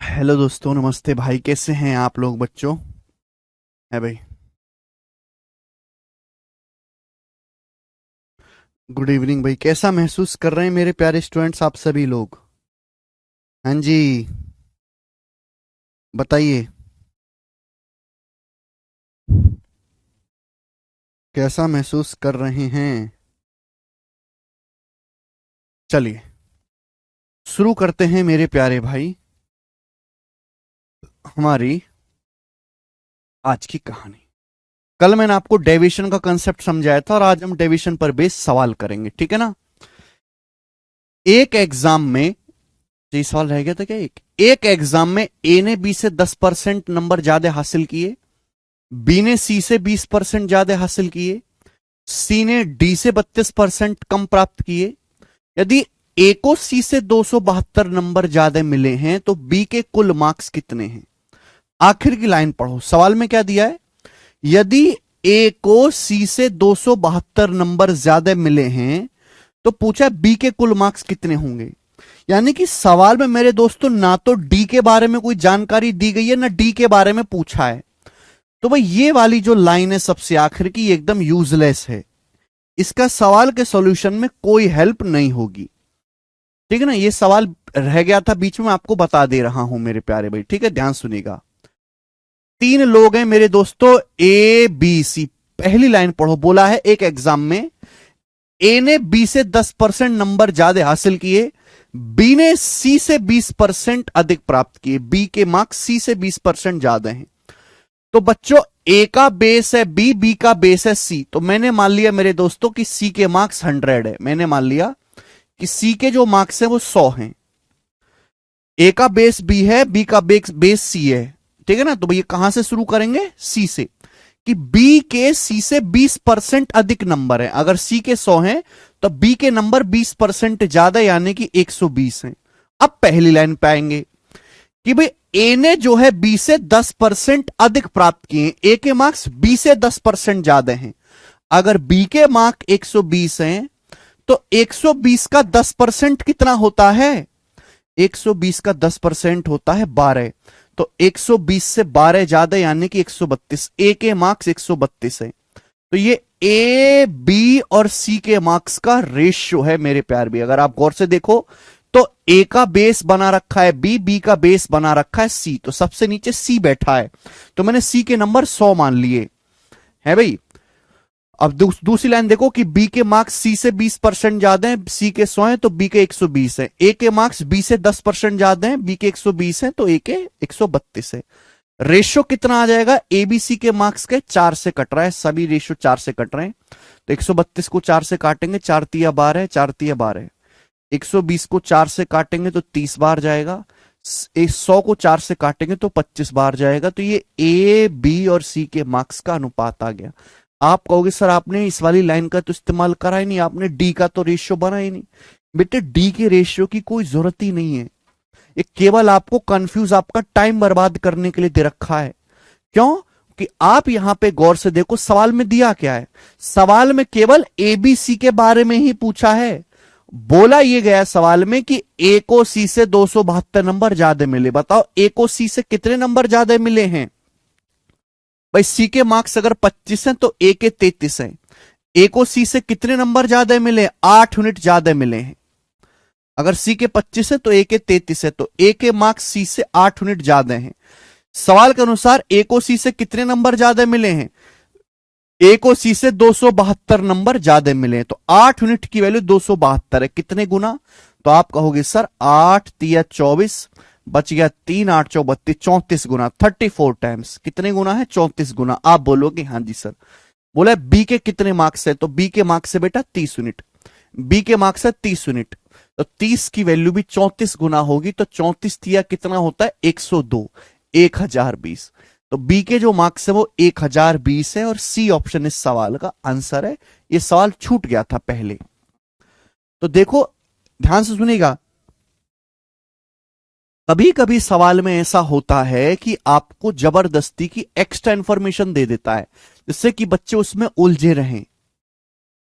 Hello दोस्तों, नमस्ते भाई। कैसे हैं आप लोग बच्चों? है भाई। गुड इवनिंग भाई। कैसा महसूस कर रहे हैं मेरे प्यारे स्टूडेंट्स आप सभी लोग? हाँ जी, बताइए। कैसा महसूस कर रहे हैं? चलिए शुरू करते हैं मेरे प्यारे भाई हमारी आज की कहानी। कल मैंने आपको डेविएशन का कंसेप्ट समझाया था और आज हम डेविएशन पर बेस सवाल करेंगे, ठीक है ना? एक एग्जाम में, ये सवाल रह गया था क्या? एक एग्जाम में ए ने बी से 10% नंबर ज्यादा हासिल किए, बी ने सी से 20% ज्यादा हासिल किए, सी ने डी से 32% कम प्राप्त किए। यदि ए को सी से 272 नंबर ज्यादा मिले हैं तो बी के कुल मार्क्स कितने हैं? आखिर की लाइन पढ़ो, सवाल में क्या दिया है? यदि ए को सी से 272 नंबर ज्यादा मिले हैं तो पूछा बी के कुल मार्क्स कितने होंगे। यानी कि सवाल में मेरे दोस्तों ना तो डी के बारे में कोई जानकारी दी गई है ना डी के बारे में पूछा है। तो भाई ये वाली जो लाइन है सबसे आखिर की, एकदम यूजलेस है। इसका सवाल के सॉल्यूशन में कोई हेल्प नहीं होगी, ठीक है ना? ये सवाल रह गया था बीच में, आपको बता दे रहा हूं मेरे प्यारे भाई, ठीक है? ध्यान सुनिएगा। तीन लोग हैं मेरे दोस्तों, ए बी सी। पहली लाइन पढ़ो, बोला है एक एग्जाम में ए ने बी से 10% नंबर ज्यादा हासिल किए, बी ने सी से 20% अधिक प्राप्त किए। बी के मार्क्स सी से 20% ज्यादा हैं। तो बच्चों, ए का बेस है बी, बी का बेस है सी। तो मैंने मान लिया मेरे दोस्तों कि सी के मार्क्स 100 है। मैंने मान लिया कि सी के जो मार्क्स हैं वो 100 हैं। ए का बेस बी है, बी का बेस सी है, ठीक है ना? तो भैया कहां से शुरू करेंगे? सी से। कि बी के सी से 20% अधिक नंबर है। अगर सी के 100 हैं तो बी के नंबर 20% ज्यादा यानी कि 120 हैं। अब पहली लाइन पे आएंगे कि भाई ए ने जो है बी से 10% अधिक प्राप्त किए। ए के मार्क्स बी से 10% ज्यादा हैं। अगर बी के मार्क 120 हैं तो 120 का 10% कितना होता है? 120 का 10% होता है 12। तो 120 से 12 ज्यादा यानी कि 132। ए के मार्क्स 132 है। तो ये ए बी और सी के मार्क्स का रेशियो है मेरे प्यार भी। अगर आप गौर से देखो तो ए का बेस बना रखा है बी, बी का बेस बना रखा है सी, तो सबसे नीचे सी बैठा है। तो मैंने सी के नंबर 100 मान लिए है भाई। अब दूसरी लाइन देखो कि बी के मार्क्स सी से 20% ज्यादा हैं, सी के 100 हैं तो बी के 120 है। ए के मार्क्स बी से 10% ज्यादा हैं, बी के 120 हैं तो ए के 132 है। रेशियो कितना आ जाएगा? एबीसी के मार्क्स के 4 से कट रहा है, सभी रेशियो 4 से कट रहे हैं। तो 132 को 4 से काटेंगे, 4 तिया 12, 4 तिया 12। 120 को 4 से काटेंगे तो 30 बार जाएगा। 100 को 4 से काटेंगे तो 25 बार जाएगा। तो ये ए बी और सी के मार्क्स का अनुपात आ गया। आप कहोगे सर आपने इस वाली लाइन का तो इस्तेमाल करा ही नहीं, आपने डी का तो रेशियो बना ही नहीं। बेटे डी के रेशियो की कोई जरूरत ही नहीं है। ये केवल आपको कंफ्यूज, आपका टाइम बर्बाद करने के लिए दे रखा है। क्यों? कि आप यहां पे गौर से देखो सवाल में दिया क्या है। सवाल में केवल एबीसी के बारे में ही पूछा है। बोला ये गया सवाल में कि ए को सी से 272 नंबर ज्यादा मिले। बताओ ए को सी से कितने नंबर ज्यादा मिले हैं? भाई सी के मार्क्स अगर 25 हैं तो ए के 33 हैं। ए को सी से कितने नंबर ज्यादा मिले? 8 यूनिट ज्यादा मिले हैं। अगर सी के 25 है तो ए के 33 है, तो ए के मार्क्स सी से 8 यूनिट ज्यादा हैं। सवाल के अनुसार ए को सी से कितने नंबर ज्यादा मिले हैं? ए को सी से 272 नंबर ज्यादा मिले हैं। तो 8 यूनिट की वैल्यू 272 है। कितने गुना? तो आप कहोगे सर 8 तिया 24, बच गया 3, 8 चौ 32, 34 गुना, 34 टाइम्स। कितने गुना है? 34 गुना। आप बोलोगे हाँ जी सर। बोला बी के कितने मार्क्स है? तो बी के मार्क्स है बेटा 30 यूनिट। बी के मार्क्स है 30 यूनिट, तो 30 की वैल्यू भी 34 गुना होगी। तो 34 तिया कितना होता है? 102, 1020। तो बी के जो मार्क्स है वो 1020 है और सी ऑप्शन इस सवाल का आंसर है। ये सवाल छूट गया था पहले। तो देखो ध्यान से सुनिएगा, कभी कभी सवाल में ऐसा होता है कि आपको जबरदस्ती की एक्स्ट्रा इंफॉर्मेशन दे देता है जिससे कि बच्चे उसमें उलझे रहें।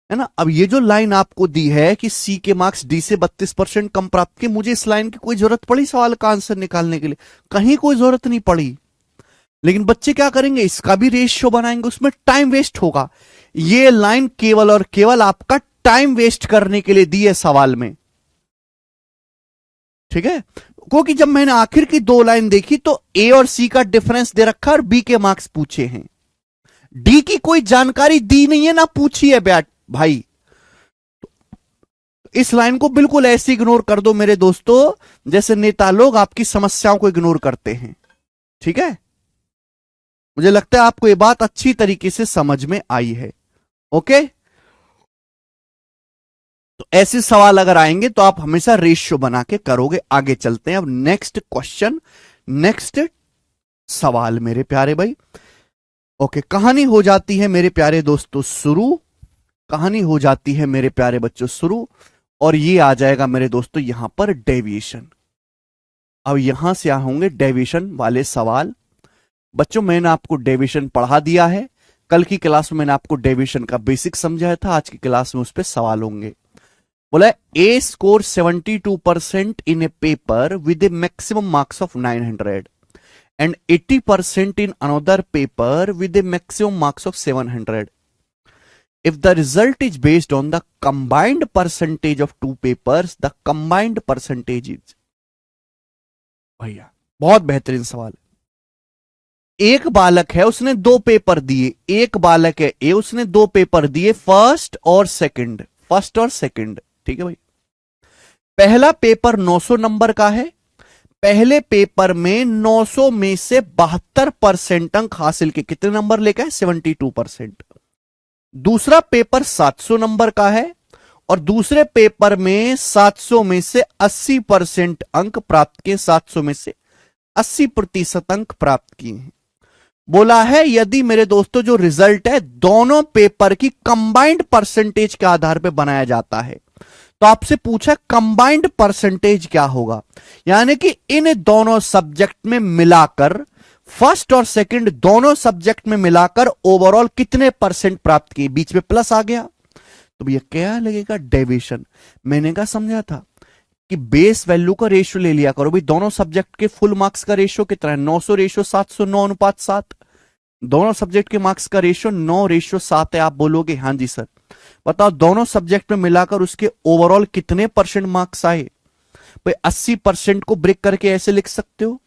है ना। अब ये जो लाइन आपको दी है कि सी के मार्क्स डी से 32% कम प्राप्त किए, मुझे इस लाइन की कोई जरूरत पड़ी सवाल का आंसर निकालने के लिए? कहीं कोई जरूरत नहीं पड़ी। लेकिन बच्चे क्या करेंगे, इसका भी रेशियो बनाएंगे, उसमें टाइम वेस्ट होगा। ये लाइन केवल और केवल आपका टाइम वेस्ट करने के लिए दी है सवाल में, ठीक है। क्योंकि जब मैंने आखिर की दो लाइन देखी तो ए और सी का डिफरेंस दे रखा है और बी के मार्क्स पूछे हैं, डी की कोई जानकारी दी नहीं है ना पूछी है बैट भाई। इस लाइन को बिल्कुल ऐसे इग्नोर कर दो मेरे दोस्तों, जैसे नेता लोग आपकी समस्याओं को इग्नोर करते हैं, ठीक है। मुझे लगता है आपको यह बात अच्छी तरीके से समझ में आई है। ओके, तो ऐसे सवाल अगर आएंगे तो आप हमेशा रेशियो बना के करोगे। आगे चलते हैं अब नेक्स्ट क्वेश्चन, नेक्स्ट सवाल मेरे प्यारे भाई। ओके, कहानी हो जाती है मेरे प्यारे दोस्तों शुरू, कहानी हो जाती है मेरे प्यारे बच्चों शुरू, और ये आ जाएगा मेरे दोस्तों यहां पर डेविएशन। अब यहां से होंगे डेविएशन वाले सवाल। बच्चों मैंने आपको डेविएशन पढ़ा दिया है, कल की क्लास में मैंने आपको डेविएशन का बेसिक समझाया था, आज की क्लास में उस पर सवाल होंगे। बोला a score 72% in a paper with a maximum marks of 900 and 80% in another paper with a maximum marks of 700. If the result is based on the combined percentage of two papers, the combined percentage is, भैया बहुत बेहतरीन सवाल है। एक बालक है उसने दो पेपर दिए, एक बालक है ए उसने दो पेपर दिए फर्स्ट और सेकंड, फर्स्ट और सेकंड, ठीक है भाई। पहला पेपर 900 नंबर का है, पहले पेपर में 900 में से 72% अंक हासिल के कितने नंबर लेकर है, 72%। दूसरा पेपर 700 नंबर का है और दूसरे पेपर में 700 में से 80% अंक प्राप्त किए, 700 में से 80% अंक प्राप्त किए हैं। बोला है यदि मेरे दोस्तों जो रिजल्ट है दोनों पेपर की कंबाइंड परसेंटेज के आधार पर बनाया जाता है, तो आपसे पूछा कंबाइंड परसेंटेज क्या होगा, यानी कि इन दोनों सब्जेक्ट में मिलाकर, फर्स्ट और सेकंड दोनों सब्जेक्ट में मिलाकर ओवरऑल कितने परसेंट प्राप्त किए, बीच में प्लस आ गया तो भैया क्या लगेगा, डेविएशन। मैंने कहा समझा था कि बेस वैल्यू का रेशियो ले लिया करो भाई, दोनों सब्जेक्ट के फुल मार्क्स का रेशियो कितना है, 900 रेशियो 700, 9:7। दोनों सब्जेक्ट के मार्क्स का रेशियो 9:7 है। आप बोलोगे हाँ जी सर, बताओ दोनों सब्जेक्ट में मिलाकर उसके ओवरऑल कितने परसेंट मार्क्स आए। भाई 80% को ब्रेक करके ऐसे लिख सकते हो,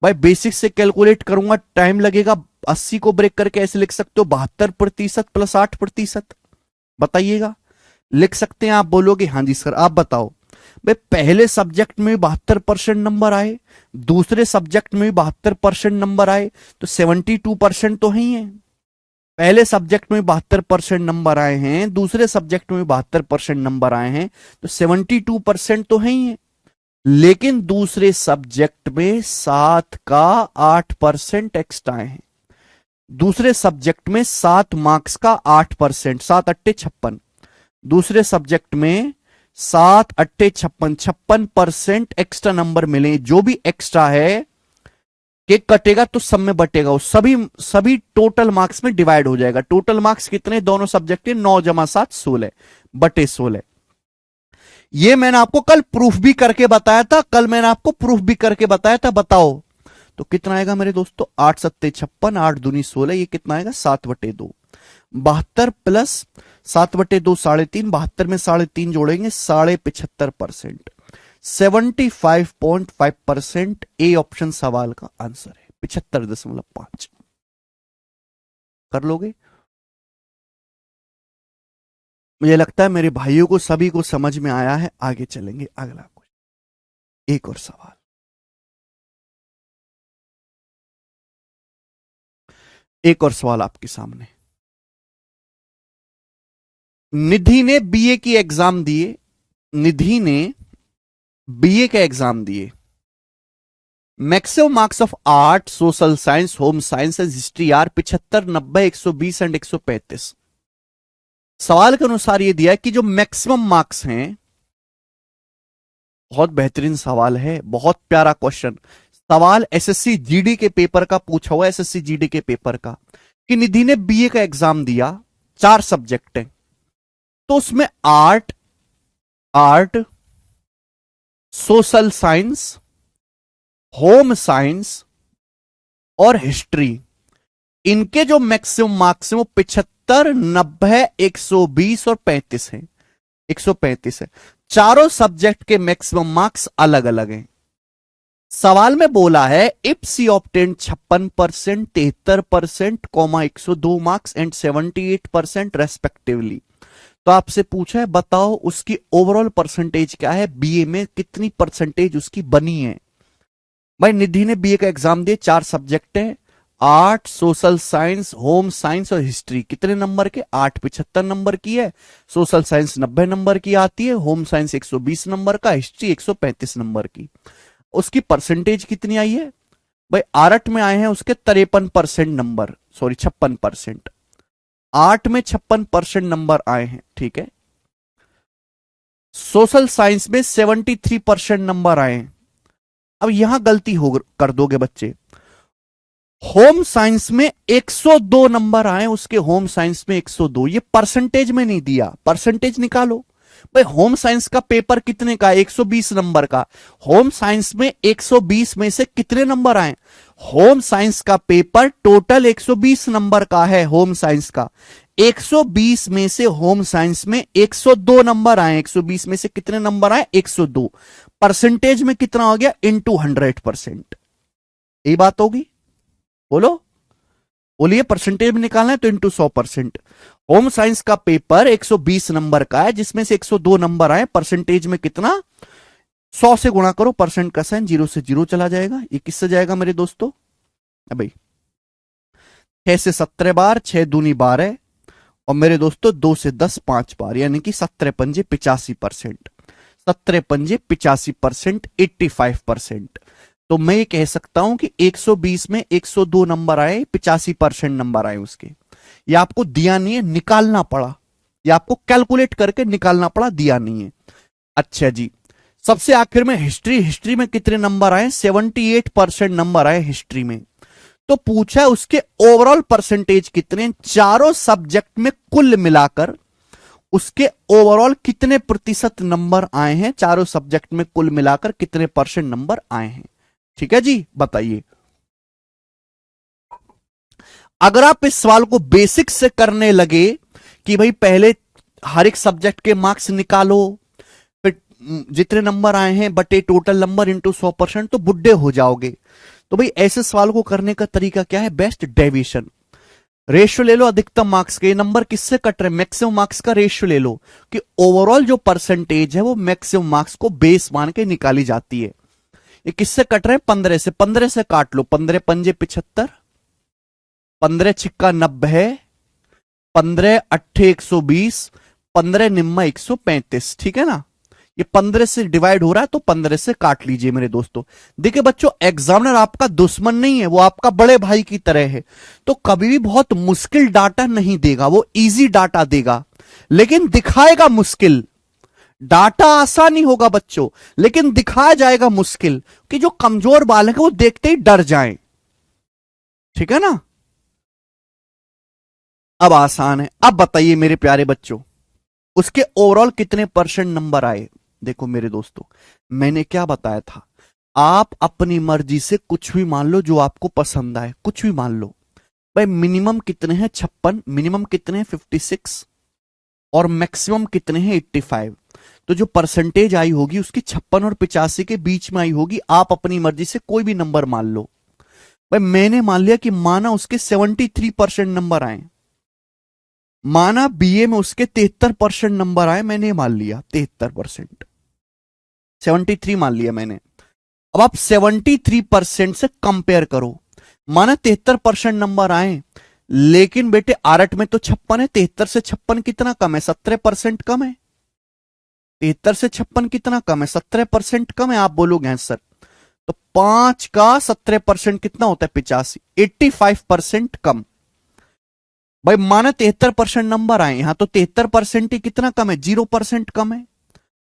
भाई बेसिक से कैलकुलेट करूंगा टाइम लगेगा, 80 को ब्रेक करके ऐसे लिख सकते हो 72% प्लस 8%। बताइएगा, लिख सकते हैं? आप बोलोगे हाँ जी सर। आप बताओ भाई पहले सब्जेक्ट में 72% नंबर आए, दूसरे सब्जेक्ट में 72% नंबर आए, तो 72% तो ही है। पहले सब्जेक्ट में 72% नंबर आए हैं, दूसरे सब्जेक्ट में 72% नंबर आए हैं, तो 72% तो है ही है। लेकिन दूसरे सब्जेक्ट में 7 का 8% एक्स्ट्रा आए हैं, दूसरे सब्जेक्ट में 7 मार्क्स का 8%, 7 अट्टे 56, दूसरे सब्जेक्ट में 7 अट्टे 56, 56% एक्स्ट्रा नंबर मिले। जो भी एक्स्ट्रा है केक कटेगा तो सब में बटेगा, वो सभी टोटल मार्क्स में डिवाइड हो जाएगा। टोटल मार्क्स कितने दोनों सब्जेक्ट के, 9 + 7 16 बटे 16। ये मैंने आपको कल प्रूफ भी करके बताया था, कल मैंने आपको प्रूफ भी करके बताया था। बताओ तो कितना आएगा मेरे दोस्तों, 8 × 7 = 56, 8 दूनी 16, ये कितना आएगा 7/2। 72 प्लस 7/2 3.5, 72 में 3.5 जोड़ेंगे 75%, 75.5% ए ऑप्शन सवाल का आंसर है। 75.5 कर लोगे? मुझे लगता है मेरे भाइयों को सभी को समझ में आया है। आगे चलेंगे, अगला क्वेश्चन, एक और सवाल। एक और सवाल आपके सामने। निधि ने बीए की एग्जाम दिए, निधि ने बीए का एग्जाम दिए, maximum marks of art, social science, home science and history are 75, 90, 120 and 135। सवाल के अनुसार यह दिया है कि जो मैक्सिमम मार्क्स हैं, बहुत बेहतरीन सवाल है, बहुत प्यारा क्वेश्चन। सवाल एसएससी जीडी के पेपर का पूछा हुआ, एसएससी जीडी के पेपर का, कि निधि ने बीए का एग्जाम दिया, 4 सब्जेक्ट हैं, तो उसमें art, social science, home science और हिस्ट्री, इनके जो मैक्सिमम मार्क्स हैं वो 75, 90, 120 और 35 है। 135 है। चारों सब्जेक्ट के मैक्सिमम मार्क्स अलग अलग हैं। सवाल में बोला है if C obtain 56%, 73%, 102 marks and 78% respectively. तो आपसे पूछा है बताओ उसकी ओवरऑल परसेंटेज क्या है, बीए में कितनी परसेंटेज उसकी बनी है। भाई निधि ने बीए का एग्जाम दिए, 4 सब्जेक्ट है, art, social science, home science और हिस्ट्री। कितने नंबर के? 8 75 नंबर की है, सोशल साइंस 90 नंबर की आती है, होम साइंस 120 नंबर का, हिस्ट्री 135 नंबर की। उसकी परसेंटेज कितनी आई है? भाई आर्ट में आए हैं उसके 53% नंबर, सॉरी 56%। आर्ट में 56% नंबर आए हैं, ठीक है। सोशल साइंस में 73% नंबर आए हैं। अब यहां गलती हो कर दोगे बच्चे। होम साइंस में 102 नंबर आए उसके, होम साइंस में 102, ये परसेंटेज में नहीं दिया, परसेंटेज निकालो। भाई होम साइंस का पेपर कितने का? 120 नंबर का। होम साइंस में 120 में से कितने नंबर आए? होम साइंस का पेपर टोटल 120 नंबर का है, होम साइंस का। 120 में से होम साइंस में 102 नंबर आए। 120 में से कितने नंबर आए? 102। परसेंटेज में कितना हो गया? इनटू 100%। यही बात होगी, बोलो बोलिए। परसेंटेज में निकालना है तो इनटू 100%। होम साइंस का पेपर 120 नंबर का है जिसमें से 102 नंबर आए, परसेंटेज में कितना? 100 से गुणा करो, परसेंट का साइन 0 से 0 चला जाएगा। ये किससे जाएगा मेरे दोस्तों? भाई 6 से 17 बार, 6 दूनी 12 और मेरे दोस्तों 2 से 10 5 बार, यानी कि 17 पंजे 85%। 17 पंजे 85%, 85%। तो मैं ये कह सकता हूं कि 120 में 102 नंबर आए, 85% नंबर आए उसके। ये आपको दिया नहीं है, निकालना पड़ा। ये आपको कैलकुलेट करके निकालना पड़ा, दिया नहीं है। अच्छा जी, सबसे आखिर में हिस्ट्री। हिस्ट्री में कितने नंबर आए? 78% नंबर आए हिस्ट्री में। तो पूछा है उसके ओवरऑल परसेंटेज कितने, चारों सब्जेक्ट में कुल मिलाकर उसके ओवरऑल कितने प्रतिशत नंबर आए हैं, चारों सब्जेक्ट में कुल मिलाकर कितने परसेंट नंबर आए हैं। ठीक है जी, बताइए। अगर आप इस सवाल को बेसिक से करने लगे कि भाई पहले हर एक सब्जेक्ट के मार्क्स निकालो, फिर जितने नंबर आए हैं बटे टोटल नंबर इंटू 100%, तो बुड्ढे हो जाओगे। तो भाई ऐसे सवाल को करने का तरीका क्या है? Best deviation. रेशियो ले लो अधिकतम मार्क्स के। नंबर किससे कट रहे? मैक्सिमम मार्क्स का रेशियो ले लो कि ओवरऑल जो परसेंटेज है वो मैक्सिमम मार्क्स को बेस मान के निकाली जाती है। ये किससे कट रहे हैं? 15 से। 15 से काट लो। 15 पंजे 75, 15 छिक्का 90, 15 अट्ठे 120, 15 निम्मा 135। ठीक है ना? ये 15 से डिवाइड हो रहा है तो 15 से काट लीजिए मेरे दोस्तों। देखिए बच्चों, एग्जामिनर आपका दुश्मन नहीं है, वो आपका बड़े भाई की तरह है। तो कभी भी बहुत मुश्किल डाटा नहीं देगा, वो इजी डाटा देगा, लेकिन दिखाएगा मुश्किल। डाटा आसान ही होगा बच्चों, लेकिन दिखाया जाएगा मुश्किल, कि जो कमजोर बालक है वो देखते ही डर जाएं। ठीक है ना? अब आसान है। अब बताइए मेरे प्यारे बच्चों, उसके ओवरऑल कितने परसेंट नंबर आए। देखो मेरे दोस्तों, मैंने क्या बताया था, आप अपनी मर्जी से कुछ भी मान लो जो आपको पसंद आए, कुछ भी मान लो। भाई मिनिमम कितने हैं? 56। मिनिमम कितने हैं? 56। और मैक्सिमम कितने हैं? 85। तो जो परसेंटेज आई होगी उसकी 56 और 85 के बीच में आई होगी। आप अपनी मर्जी से कोई भी नंबर मान लो। भाई मैंने मान लिया कि माना उसके 73% नंबर आए, माना बीए में उसके 73% नंबर आए, मैंने मान लिया 73%, 73 मान लिया मैंने। अब आप 73% से कंपेयर करो। माना 73% नंबर आए, लेकिन बेटे आरट में तो 56 है। 73 से 56 कितना कम है? 17% कम है। 73 से 56 कितना कम है? 17% कम है। आप बोलोगे सर, तो 5 का 17% कितना होता है? 85, 85% कम। भाई माना 73% नंबर आए, यहां तो 73% ही कितना कम है? 0% कम है।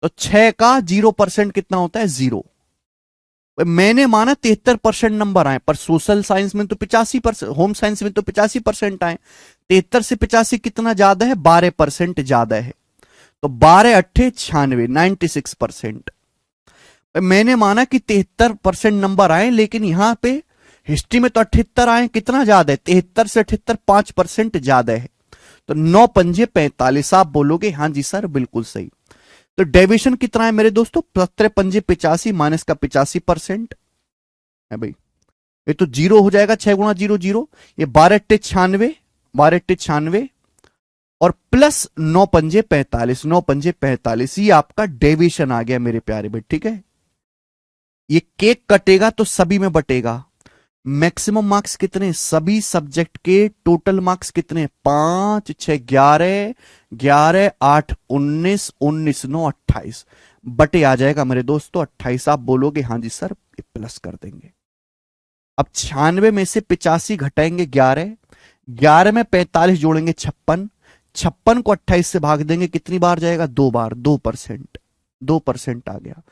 तो 6 का 0% कितना होता है? 0। मैंने माना 73% नंबर आए, पर सोशल साइंस में तो 85%, होम साइंस में तो 85% आए। 73 से 85 कितना ज्यादा है? 12% ज्यादा है। तो 12 अट्ठे 96, 96%। मैंने माना कि 73% नंबर आए, लेकिन यहां पे हिस्ट्री में तो 78 आए, कितना ज्यादा है, 73 से 78 5% ज्यादा है। तो 9 पंजे 45। आप बोलोगे हाँ जी सर बिल्कुल सही। तो डेविएशन कितना है मेरे दोस्तों, 17 पंजे 85 माइनस का 85% है भाई। ये तो जीरो हो जाएगा, 6 गुणा 0 0, ये 12 अट्ठे 96, 12 अट्ठे 96 और प्लस 9 पंजे 45, 9 पंजे 45, ये आपका डेविएशन आ गया मेरे प्यारे भाई। ठीक है, ये केक कटेगा तो सभी में बटेगा। मैक्सिमम मार्क्स कितने, सभी सब्जेक्ट के टोटल मार्क्स कितने, 5 6 11, 11 8 19, 19 9 28, बटे आ जाएगा मेरे दोस्तों 28। आप बोलोगे हाँ जी सर, ये प्लस कर देंगे। अब 96 में से 85 घटाएंगे 11, 11 में 45 जोड़ेंगे 56, 56 को 28 से भाग देंगे, कितनी बार जाएगा, 2 बार, 2%, 2% आ गया।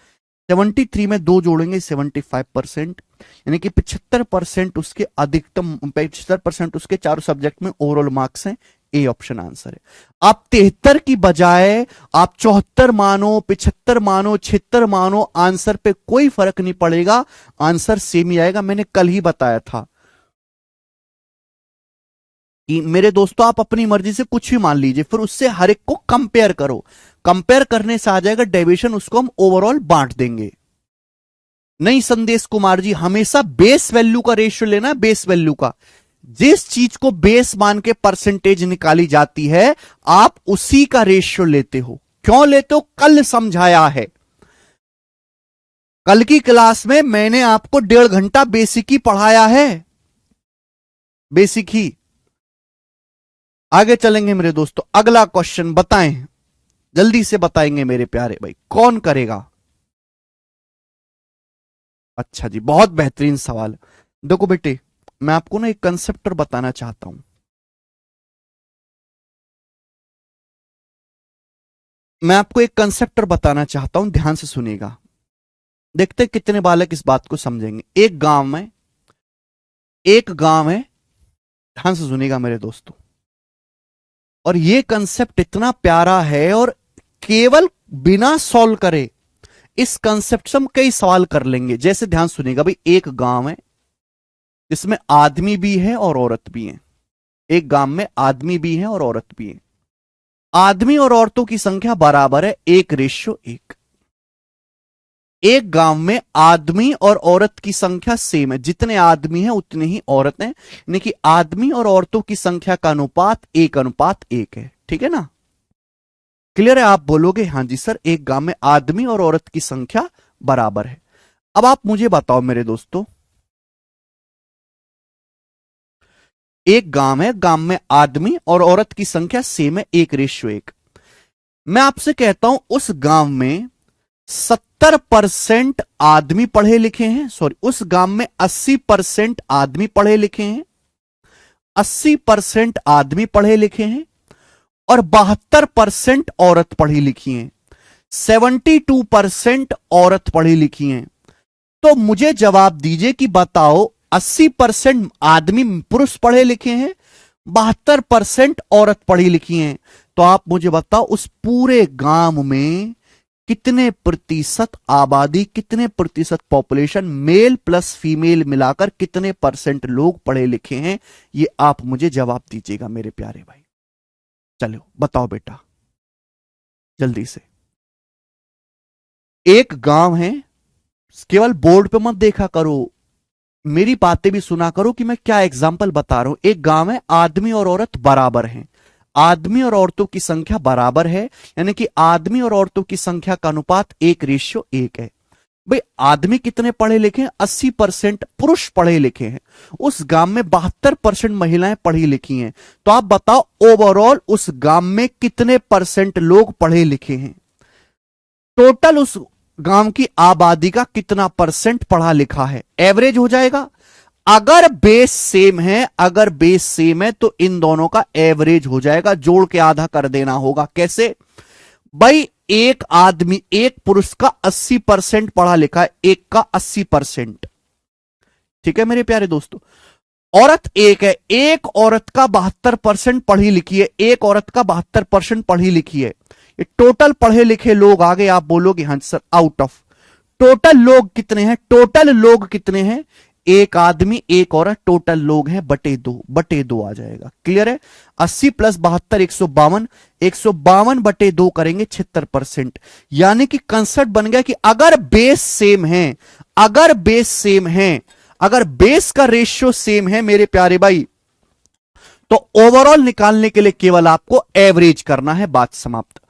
73 में 2 जोड़ेंगे 75%, यानी कि 75% उसके अधिकतम, 75% उसके चारों सब्जेक्ट में ओवरऑल मार्क्स हैं। ए ऑप्शन आंसर है। आप 73 की बजाय आप 74 मानो, 75 मानो, 76 मानो, आंसर पे कोई फर्क नहीं पड़ेगा, आंसर सेम ही आएगा। मैंने कल ही बताया था कि मेरे दोस्तों आप अपनी मर्जी से कुछ भी मान लीजिए, फिर उससे हर एक को कंपेयर करो, कंपेयर करने से आ जाएगा डेविएशन, उसको हम ओवरऑल बांट देंगे। नहीं संदेश कुमार जी, हमेशा बेस वैल्यू का रेशियो लेना है, बेस वैल्यू का। जिस चीज को बेस मान के परसेंटेज निकाली जाती है, आप उसी का रेशियो लेते हो। क्यों लेते हो, कल समझाया है। कल की क्लास में मैंने आपको 1.5 घंटा बेसिक ही पढ़ाया है, बेसिक ही। आगे चलेंगे मेरे दोस्तों, अगला क्वेश्चन बताएं, जल्दी से बताएंगे मेरे प्यारे भाई, कौन करेगा। अच्छा जी, बहुत बेहतरीन सवाल। देखो बेटे, मैं आपको ना एक कंसेप्ट बताना चाहता हूं। मैं आपको एक कंसेप्ट बताना चाहता हूं, ध्यान से सुनिएगा। देखते कितने बालक इस बात को समझेंगे। एक गांव है, ध्यान से सुनिएगा मेरे दोस्तों। और ये कंसेप्ट इतना प्यारा है, और केवल बिना सॉल्व करे इस कंसेप्ट से हम कई सवाल कर लेंगे। जैसे ध्यान सुनिएगा भाई, एक गांव है जिसमें आदमी भी है और औरत भी है। एक गांव में आदमी भी है और औरत भी है। आदमी और औरतों की संख्या बराबर है, 1:1। एक गांव में आदमी और औरत की संख्या सेम है, जितने आदमी हैं उतने ही औरत हैं, यानी कि आदमी और औरतों की संख्या का अनुपात 1:1 है। ठीक है ना, क्लियर है। आप बोलोगे हाँ जी सर, एक गांव में आदमी और औरत की संख्या बराबर है। अब आप मुझे बताओ मेरे दोस्तों, एक गांव है, गांव में आदमी और औरत की संख्या सेम है, 1:1। मैं आपसे कहता हूं उस गांव में 70% आदमी पढ़े लिखे हैं, सॉरी, उस गांव में 80% आदमी पढ़े लिखे हैं, 80% आदमी पढ़े लिखे हैं, और 72% औरत पढ़ी लिखी हैं, 72% औरत पढ़ी लिखी हैं। तो मुझे जवाब दीजिए कि बताओ, 80% आदमी पुरुष पढ़े लिखे हैं, 72% औरत पढ़ी लिखी हैं, तो आप मुझे बताओ उस पूरे गांव में कितने प्रतिशत आबादी, कितने प्रतिशत पॉपुलेशन, मेल प्लस फीमेल मिलाकर कितने परसेंट लोग पढ़े लिखे हैं, ये आप मुझे जवाब दीजिएगा मेरे प्यारे भाई। चलो बताओ बेटा, जल्दी से। एक गांव है, केवल बोर्ड पे मत देखा करो, मेरी बातें भी सुना करो कि मैं क्या एग्जाम्पल बता रहा हूं। एक गांव है, आदमी और औरत बराबर हैं, आदमी और औरतों की संख्या बराबर है, यानी कि आदमी और औरतों की संख्या का अनुपात 1:1 है। भाई आदमी कितने पढ़े लिखे हैं, 80% पुरुष पढ़े लिखे हैं, उस गांव में 72% महिलाएं पढ़ी लिखी हैं। तो आप बताओ ओवरऑल उस गांव में कितने परसेंट लोग पढ़े लिखे हैं, टोटल उस गांव की आबादी का कितना परसेंट पढ़ा लिखा है, एवरेज हो जाएगा। अगर बेस सेम है, अगर बेस सेम है तो इन दोनों का एवरेज हो जाएगा, जोड़ के आधा कर देना होगा। कैसे भाई, एक आदमी, एक पुरुष का 80% पढ़ा लिखा है, एक का 80%। ठीक है मेरे प्यारे दोस्तों, औरत एक है, एक औरत का 72% पढ़ी लिखी है, एक औरत का 72% पढ़ी लिखी है, ये टोटल पढ़े लिखे लोग आ गए। आप बोलोगे हाँ सर आउट ऑफ टोटल लोग कितने हैं, टोटल लोग कितने हैं, एक आदमी एक औरत, टोटल लोग हैं बटे दो आ जाएगा। क्लियर है। 80 प्लस 72 152, 152 बटे 2 करेंगे 76%। यानी कि कंसेप्ट बन गया कि अगर बेस सेम है, अगर बेस सेम है, अगर बेस का रेशियो सेम है मेरे प्यारे भाई, तो ओवरऑल निकालने के लिए केवल आपको एवरेज करना है, बात समाप्त।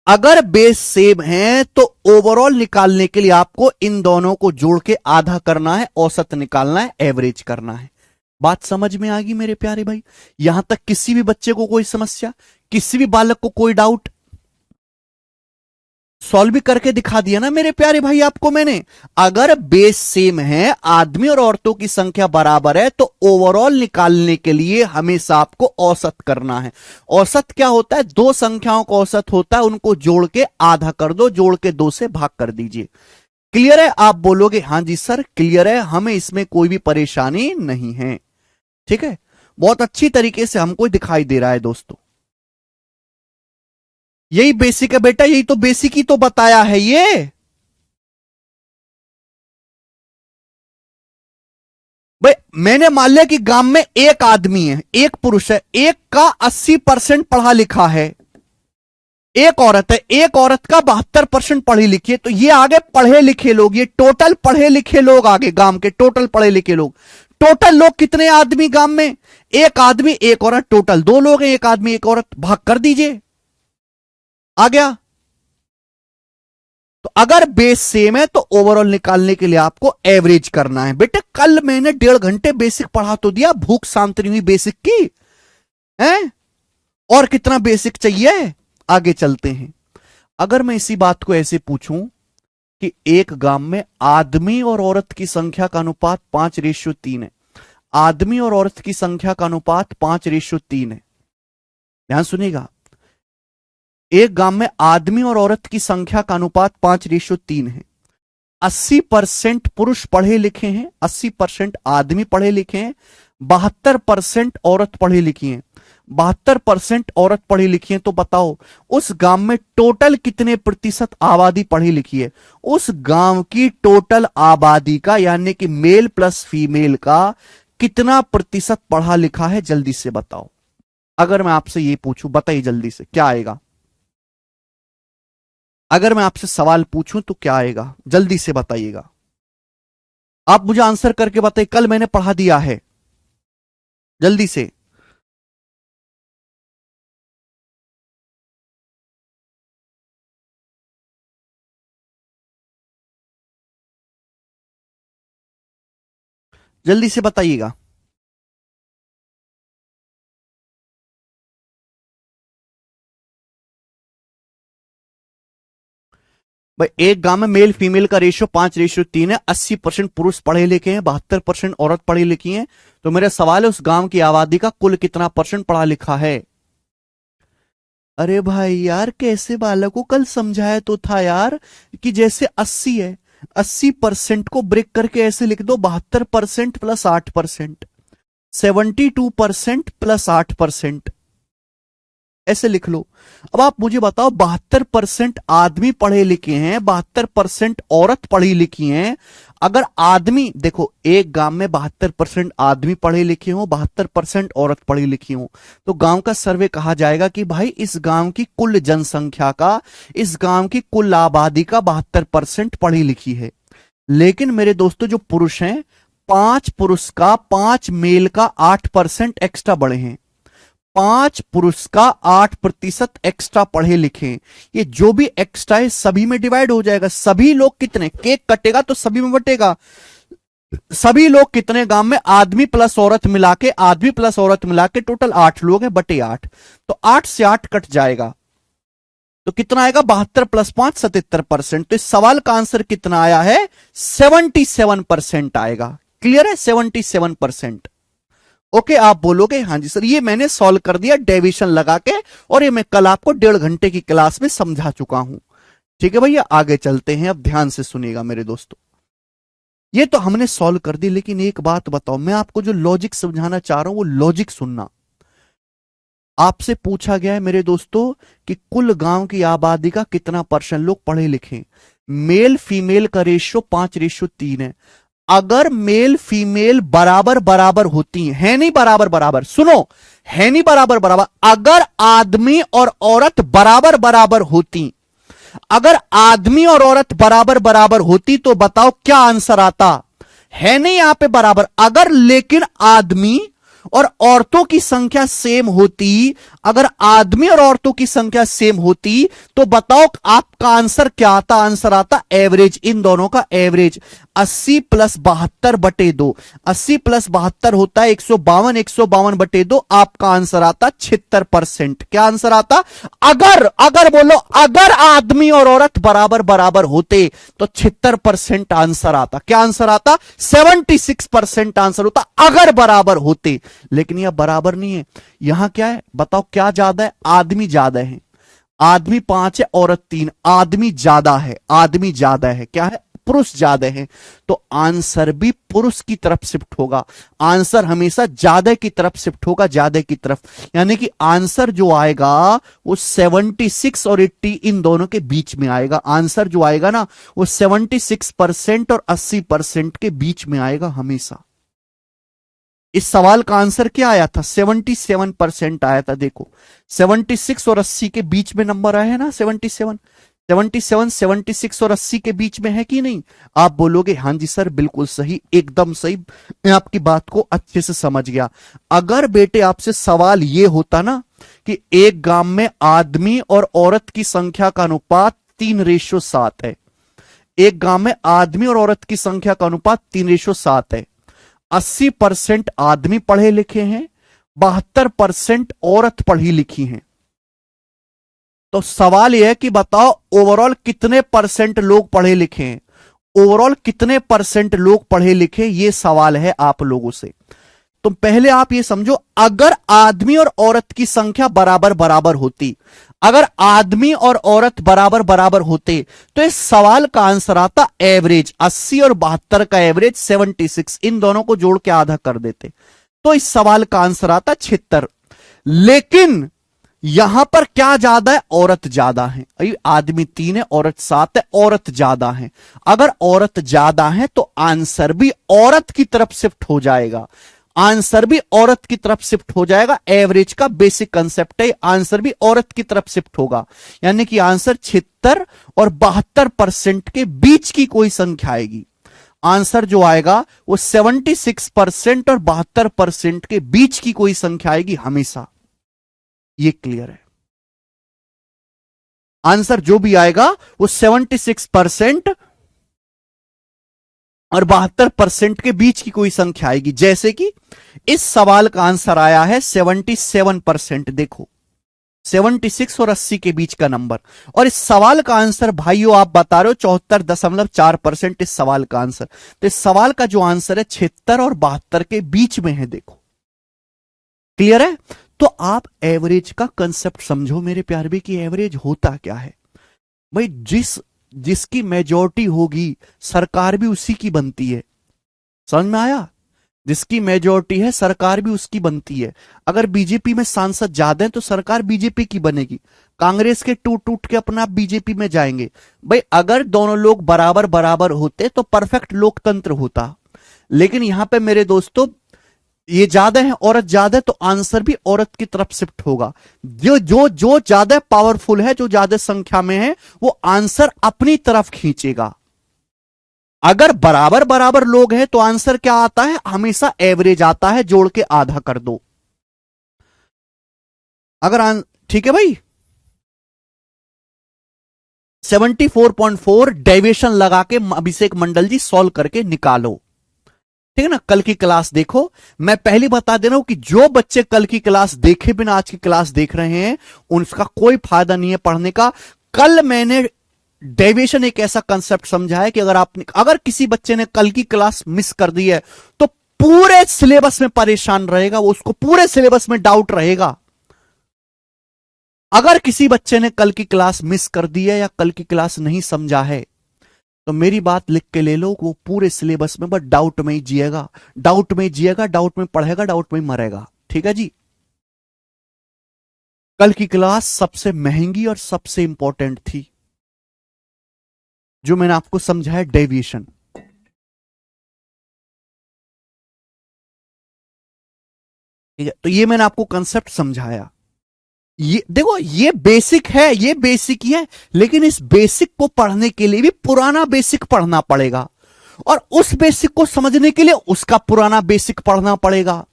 अगर बेस सेम है तो ओवरऑल निकालने के लिए आपको इन दोनों को जोड़ के आधा करना है, औसत निकालना है, एवरेज करना है। बात समझ में आ गई मेरे प्यारे भाई। यहां तक किसी भी बच्चे को कोई समस्या, किसी भी बालक को कोई डाउट? सॉल्व भी करके दिखा दिया ना मेरे प्यारे भाई आपको मैंने। अगर बेस सेम है, आदमी और औरतों की संख्या बराबर है, तो ओवरऑल निकालने के लिए हमेशा आपको औसत करना है। औसत क्या होता है, दो संख्याओं का औसत होता है, उनको जोड़ के आधा कर दो, जोड़ के 2 से भाग कर दीजिए। क्लियर है। आप बोलोगे हां जी सर क्लियर है, हमें इसमें कोई भी परेशानी नहीं है। ठीक है, बहुत अच्छी तरीके से हमको दिखाई दे रहा है दोस्तों। यही बेसिक है बेटा, यही तो बेसिक ही तो बताया है ये। भाई मैंने मान लिया कि गांव में एक आदमी है, एक पुरुष है, एक का 80% पढ़ा लिखा है, एक औरत है, एक औरत का 72% पढ़ी लिखी है। तो ये आगे पढ़े लिखे लोग, ये टोटल पढ़े लिखे लोग आगे गांव के, टोटल पढ़े लिखे लोग। टोटल लोग कितने आदमी गांव में, एक आदमी एक औरत, टोटल 2 लोग हैं, एक आदमी एक औरत, भाग कर दीजिए, आ गया। तो अगर बेस सेम है तो ओवरऑल निकालने के लिए आपको एवरेज करना है। बेटे कल मैंने 1.5 घंटे बेसिक पढ़ा तो दिया, भूख शांत नहीं हुई बेसिक की है, और कितना बेसिक चाहिए। आगे चलते हैं। अगर मैं इसी बात को ऐसे पूछूं कि एक गांव में आदमी और औरत की संख्या का अनुपात 5:3 है, आदमी और औरत की संख्या का अनुपात 5:3 है। ध्यान सुनिएगा, एक गांव में आदमी और औरत की संख्या का अनुपात 5:3 है। 80% पुरुष पढ़े लिखे हैं, 80% आदमी पढ़े लिखे हैं, 72% औरत पढ़ी लिखी हैं। 72% औरत पढ़ी लिखी है, तो बताओ उस गांव में टोटल कितने प्रतिशत आबादी पढ़ी लिखी है। उस गांव की टोटल आबादी का, यानी कि मेल प्लस फीमेल का कितना प्रतिशत पढ़ा लिखा है, जल्दी से बताओ। अगर मैं आपसे ये पूछूं, बताइए जल्दी से क्या आएगा। अगर मैं आपसे सवाल पूछूं तो क्या आएगा, जल्दी से बताइएगा। आप मुझे आंसर करके बताइए, कल मैंने पढ़ा दिया है, जल्दी से। जल्दी से बताइएगा। भाई एक गांव में मेल फीमेल का रेशियो 5:3 है, 80% पुरुष पढ़े लिखे हैं, 72% औरत पढ़ी लिखी हैं। तो मेरा सवाल है उस गांव की आबादी का कुल कितना परसेंट पढ़ा लिखा है। अरे भाई यार कैसे बालक को कल समझाया तो था यार कि जैसे 80 है, 80% को ब्रेक करके ऐसे लिख दो 72% प्लस 8%, 72% प्लस 8%, ऐसे लिख लो। अब आप मुझे बताओ 72% आदमी पढ़े लिखे हैं, 72% औरत पढ़ी लिखी हैं। अगर आदमी देखो, एक गांव में 72% आदमी पढ़े लिखे हो, 72% औरत पढ़ी लिखी हो, तो गांव का सर्वे कहा जाएगा कि भाई इस गांव की कुल जनसंख्या का, इस गांव की कुल आबादी का 72% पढ़ी लिखी है। लेकिन मेरे दोस्तों जो पुरुष हैं, 5 पुरुष का 5 मेल का 8% एक्स्ट्रा बढ़े हैं, 5 पुरुष का 8% एक्स्ट्रा पढ़े लिखे। ये जो भी एक्स्ट्रा है सभी में डिवाइड हो जाएगा। सभी लोग कितने, केक कटेगा तो सभी में बटेगा। सभी लोग कितने गांव में, आदमी प्लस औरत मिला के, आदमी प्लस औरत मिला के टोटल 8 लोग हैं, बटे 8। तो 8 से 8 कट जाएगा, तो कितना आएगा, 72 प्लस 5 77%। तो इस सवाल का आंसर कितना आया है, 77% आएगा। क्लियर है, 77%। ओके, आप बोलोगे हाँ जी सर ये मैंने सॉल्व कर दिया डेविएशन लगा के, और ये मैं कल आपको 1.5 घंटे की क्लास में समझा चुका हूं। ठीक है भैया, आगे चलते हैं। अब ध्यान से सुनिएगा मेरे दोस्तों, ये तो हमने सॉल्व कर दी, लेकिन एक बात बताओ, मैं आपको जो लॉजिक समझाना चाह रहा हूं वो लॉजिक सुनना। आपसे पूछा गया है मेरे दोस्तों कि कुल गांव की आबादी का कितना परसेंट लोग पढ़े लिखे हैं। मेल फीमेल का रेशियो 5:3 है। अगर मेल फीमेल बराबर बराबर होती है नहीं बराबर बराबर, सुनो, है नहीं बराबर बराबर, अगर आदमी और औरत बराबर बराबर होती, अगर आदमी और औरत बराबर बराबर होती तो बताओ क्या आंसर आता? है नहीं यहां पे बराबर। अगर लेकिन आदमी और औरतों की संख्या सेम होती, अगर आदमी और औरतों की संख्या सेम होती तो बताओ आपका आंसर क्या आता? आंसर आता एवरेज, इन दोनों का एवरेज। 80 + 72/2, 80 + 72 होता है 152, 152/2, आपका आंसर आता 76%। क्या आंसर आता? अगर अगर बोलो, अगर आदमी और औरत बराबर बराबर होते तो 76% आंसर आता। क्या आंसर आता? 76% आंसर होता अगर बराबर होते। लेकिन यह बराबर नहीं है। यहां क्या है बताओ? क्या ज्यादा है? आदमी ज्यादा है। आदमी 5 है, औरत 3। आदमी ज्यादा है, आदमी ज्यादा है। क्या है? पुरुष ज्यादा है। तो आंसर भी पुरुष की तरफ शिफ्ट होगा। आंसर हमेशा ज्यादा की तरफ शिफ्ट होगा, ज्यादा की तरफ। यानी कि आंसर जो आएगा वो 76 और 80 इन दोनों के बीच में आएगा। आंसर जो आएगा ना वो 76% और 80% के बीच में आएगा हमेशा। इस सवाल का आंसर क्या आया था? 77% आया था। देखो 76 और 80 के बीच में नंबर आया है ना, 77। 77 76 और 80 के बीच में है कि नहीं? आप बोलोगे हां जी सर बिल्कुल सही, एकदम सही, मैं आपकी बात को अच्छे से समझ गया। अगर बेटे आपसे सवाल यह होता ना कि एक गांव में आदमी और औरत की संख्या का अनुपात 3:7 है, एक गांव में आदमी और औरत की संख्या का अनुपात 3:7 है, 80% आदमी पढ़े लिखे हैं, 72% औरत पढ़ी लिखी हैं, तो सवाल यह है कि बताओ ओवरऑल कितने परसेंट लोग पढ़े लिखे हैं? ओवरऑल कितने परसेंट लोग पढ़े लिखे, यह सवाल है आप लोगों से। तो पहले आप यह समझो, अगर आदमी और औरत की संख्या बराबर बराबर होती, अगर आदमी और औरत बराबर बराबर होते तो इस सवाल का आंसर आता एवरेज। 80 और 72 का एवरेज 76, इन दोनों को जोड़ के आधा कर देते तो इस सवाल का आंसर आता 76। लेकिन यहां पर क्या ज्यादा है? औरत ज्यादा है। आदमी 3 है, औरत 7 है, औरत ज्यादा है। अगर औरत ज्यादा है तो आंसर भी औरत की तरफ शिफ्ट हो जाएगा। आंसर भी औरत की तरफ शिफ्ट हो जाएगा। एवरेज का बेसिक कंसेप्ट है, आंसर भी औरत की तरफ शिफ्ट होगा। यानी कि आंसर 76 और 72% के बीच की कोई संख्या आएगी। आंसर जो आएगा वो 76% और 72% के बीच की कोई संख्या आएगी हमेशा। ये क्लियर है? आंसर जो भी आएगा वो 76% और 72% के बीच की कोई संख्या आएगी। जैसे कि इस सवाल का आंसर आया है 77%। देखो 76 और 80 के बीच का नंबर, और इस सवाल का आंसर भाइयों आप बता रहे हो 74.4%। इस सवाल का आंसर, तो इस सवाल का जो आंसर है 76 और 72 के बीच में है। देखो क्लियर है? तो आप एवरेज का कंसेप्ट समझो मेरे प्यार भी, कि एवरेज होता क्या है। भाई जिसकी मेजॉरिटी होगी सरकार भी उसी की बनती है। समझ में आया? जिसकी मेजॉरिटी है सरकार भी उसकी बनती है। अगर बीजेपी में सांसद ज्यादा हैं तो सरकार बीजेपी की बनेगी। कांग्रेस के टूट टूट के अपना बीजेपी में जाएंगे। भाई अगर दोनों लोग बराबर बराबर होते तो परफेक्ट लोकतंत्र होता। लेकिन यहां पे मेरे दोस्तों ये ज्यादा है, औरत ज्यादा है, तो आंसर भी औरत की तरफ शिफ्ट होगा। जो जो जो ज्यादा पावरफुल है, जो ज्यादा संख्या में है, वो आंसर अपनी तरफ खींचेगा। अगर बराबर बराबर लोग हैं तो आंसर क्या आता है? हमेशा एवरेज आता है, जोड़ के आधा कर दो। अगर ठीक है भाई, 74.4 डेविएशन लगा के अभिषेक मंडल जी सॉल्व करके निकालो। ठीक है ना? कल की क्लास देखो। मैं पहले बता दे रहा हूं कि जो बच्चे कल की क्लास देखे बिना आज की क्लास देख रहे हैं उनका कोई फायदा नहीं है पढ़ने का। कल मैंने डेविएशन एक ऐसा कंसेप्ट समझा है कि अगर किसी बच्चे ने कल की क्लास मिस कर दी है तो पूरे सिलेबस में परेशान रहेगा, वो उसको पूरे सिलेबस में डाउट रहेगा। अगर किसी बच्चे ने कल की क्लास मिस कर दी है या कल की क्लास नहीं समझा है तो मेरी बात लिख के ले लो, वो पूरे सिलेबस में बस डाउट में ही जिएगा, डाउट में ही जिएगा, डाउट में पढ़ेगा, डाउट में ही मरेगा। ठीक है जी? कल की क्लास सबसे महंगी और सबसे इंपॉर्टेंट थी, जो मैंने आपको समझाया डेविएशन। ठीक है, तो ये मैंने आपको कंसेप्ट समझाया। ये देखो, ये बेसिक है, ये बेसिक ही है, लेकिन इस बेसिक को पढ़ने के लिए भी पुराना बेसिक पढ़ना पड़ेगा, और उस बेसिक को समझने के लिए उसका पुराना बेसिक पढ़ना पड़ेगा।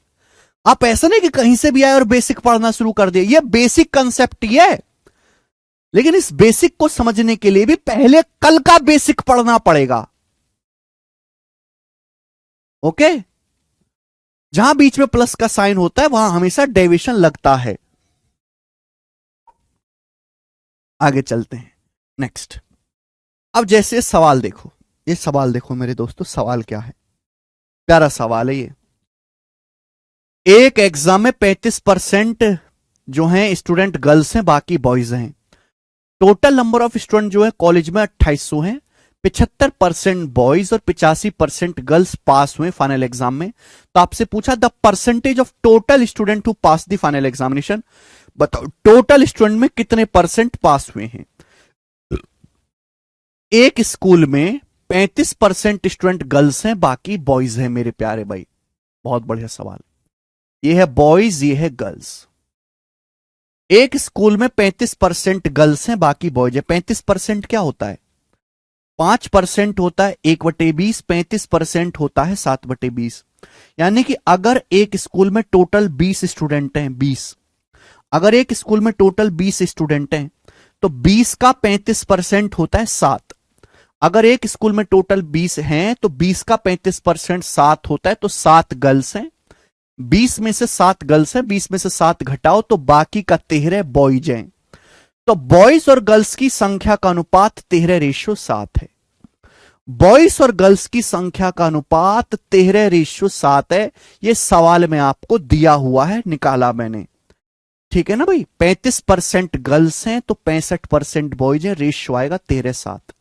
आप ऐसा नहीं कि कहीं से भी आए और बेसिक पढ़ना शुरू कर दिए, ये बेसिक कंसेप्ट ही है, लेकिन इस बेसिक को समझने के लिए भी पहले कल का बेसिक पढ़ना पड़ेगा। ओके, जहां बीच में प्लस का साइन होता है वहां हमेशा डेविएशन लगता है। आगे चलते हैं नेक्स्ट। अब जैसे सवाल देखो, ये सवाल देखो मेरे दोस्तों, सवाल क्या है, प्यारा सवाल है ये। एक एग्जाम में 35% जो हैं स्टूडेंट गर्ल्स हैं, बाकी बॉयज हैं। टोटल नंबर ऑफ स्टूडेंट जो है कॉलेज में 2800 हैं। 75% बॉयज और 85% गर्ल्स पास हुए फाइनल एग्जाम में। तो आपसे पूछा the percentage of total student who pass the final examination. बताओ टोटल स्टूडेंट में कितने परसेंट पास हुए हैं। एक स्कूल में 35% स्टूडेंट गर्ल्स हैं, बाकी बॉयज हैं मेरे प्यारे भाई। बहुत बढ़िया सवाल। ये है बॉयज, ये है गर्ल्स। एक स्कूल में 35% गर्ल्स हैं, बाकी बॉयज है। 35% क्या होता है, 5% होता है 1/20, 35% होता है 7/20। यानी कि अगर एक स्कूल में टोटल 20 स्टूडेंट हैं, 20, अगर एक स्कूल में टोटल 20 स्टूडेंट हैं तो 20 का 35% होता है 7। अगर एक स्कूल में टोटल 20 हैं तो 20 का 35% 7 होता है, तो 7 गर्ल्स हैं। 20 में से 7 गर्ल्स हैं, 20 में से 7 घटाओ तो बाकी का 13 बॉयज हैं। तो बॉयज और गर्ल्स की संख्या का अनुपात 13:7 है। बॉयज और गर्ल्स की संख्या का अनुपात 13:7 है। यह सवाल में आपको दिया हुआ है, निकाला मैंने। ठीक है ना भाई, 35% गर्ल्स हैं तो 65% बॉयज हैं, रेशियो आएगा 13:7।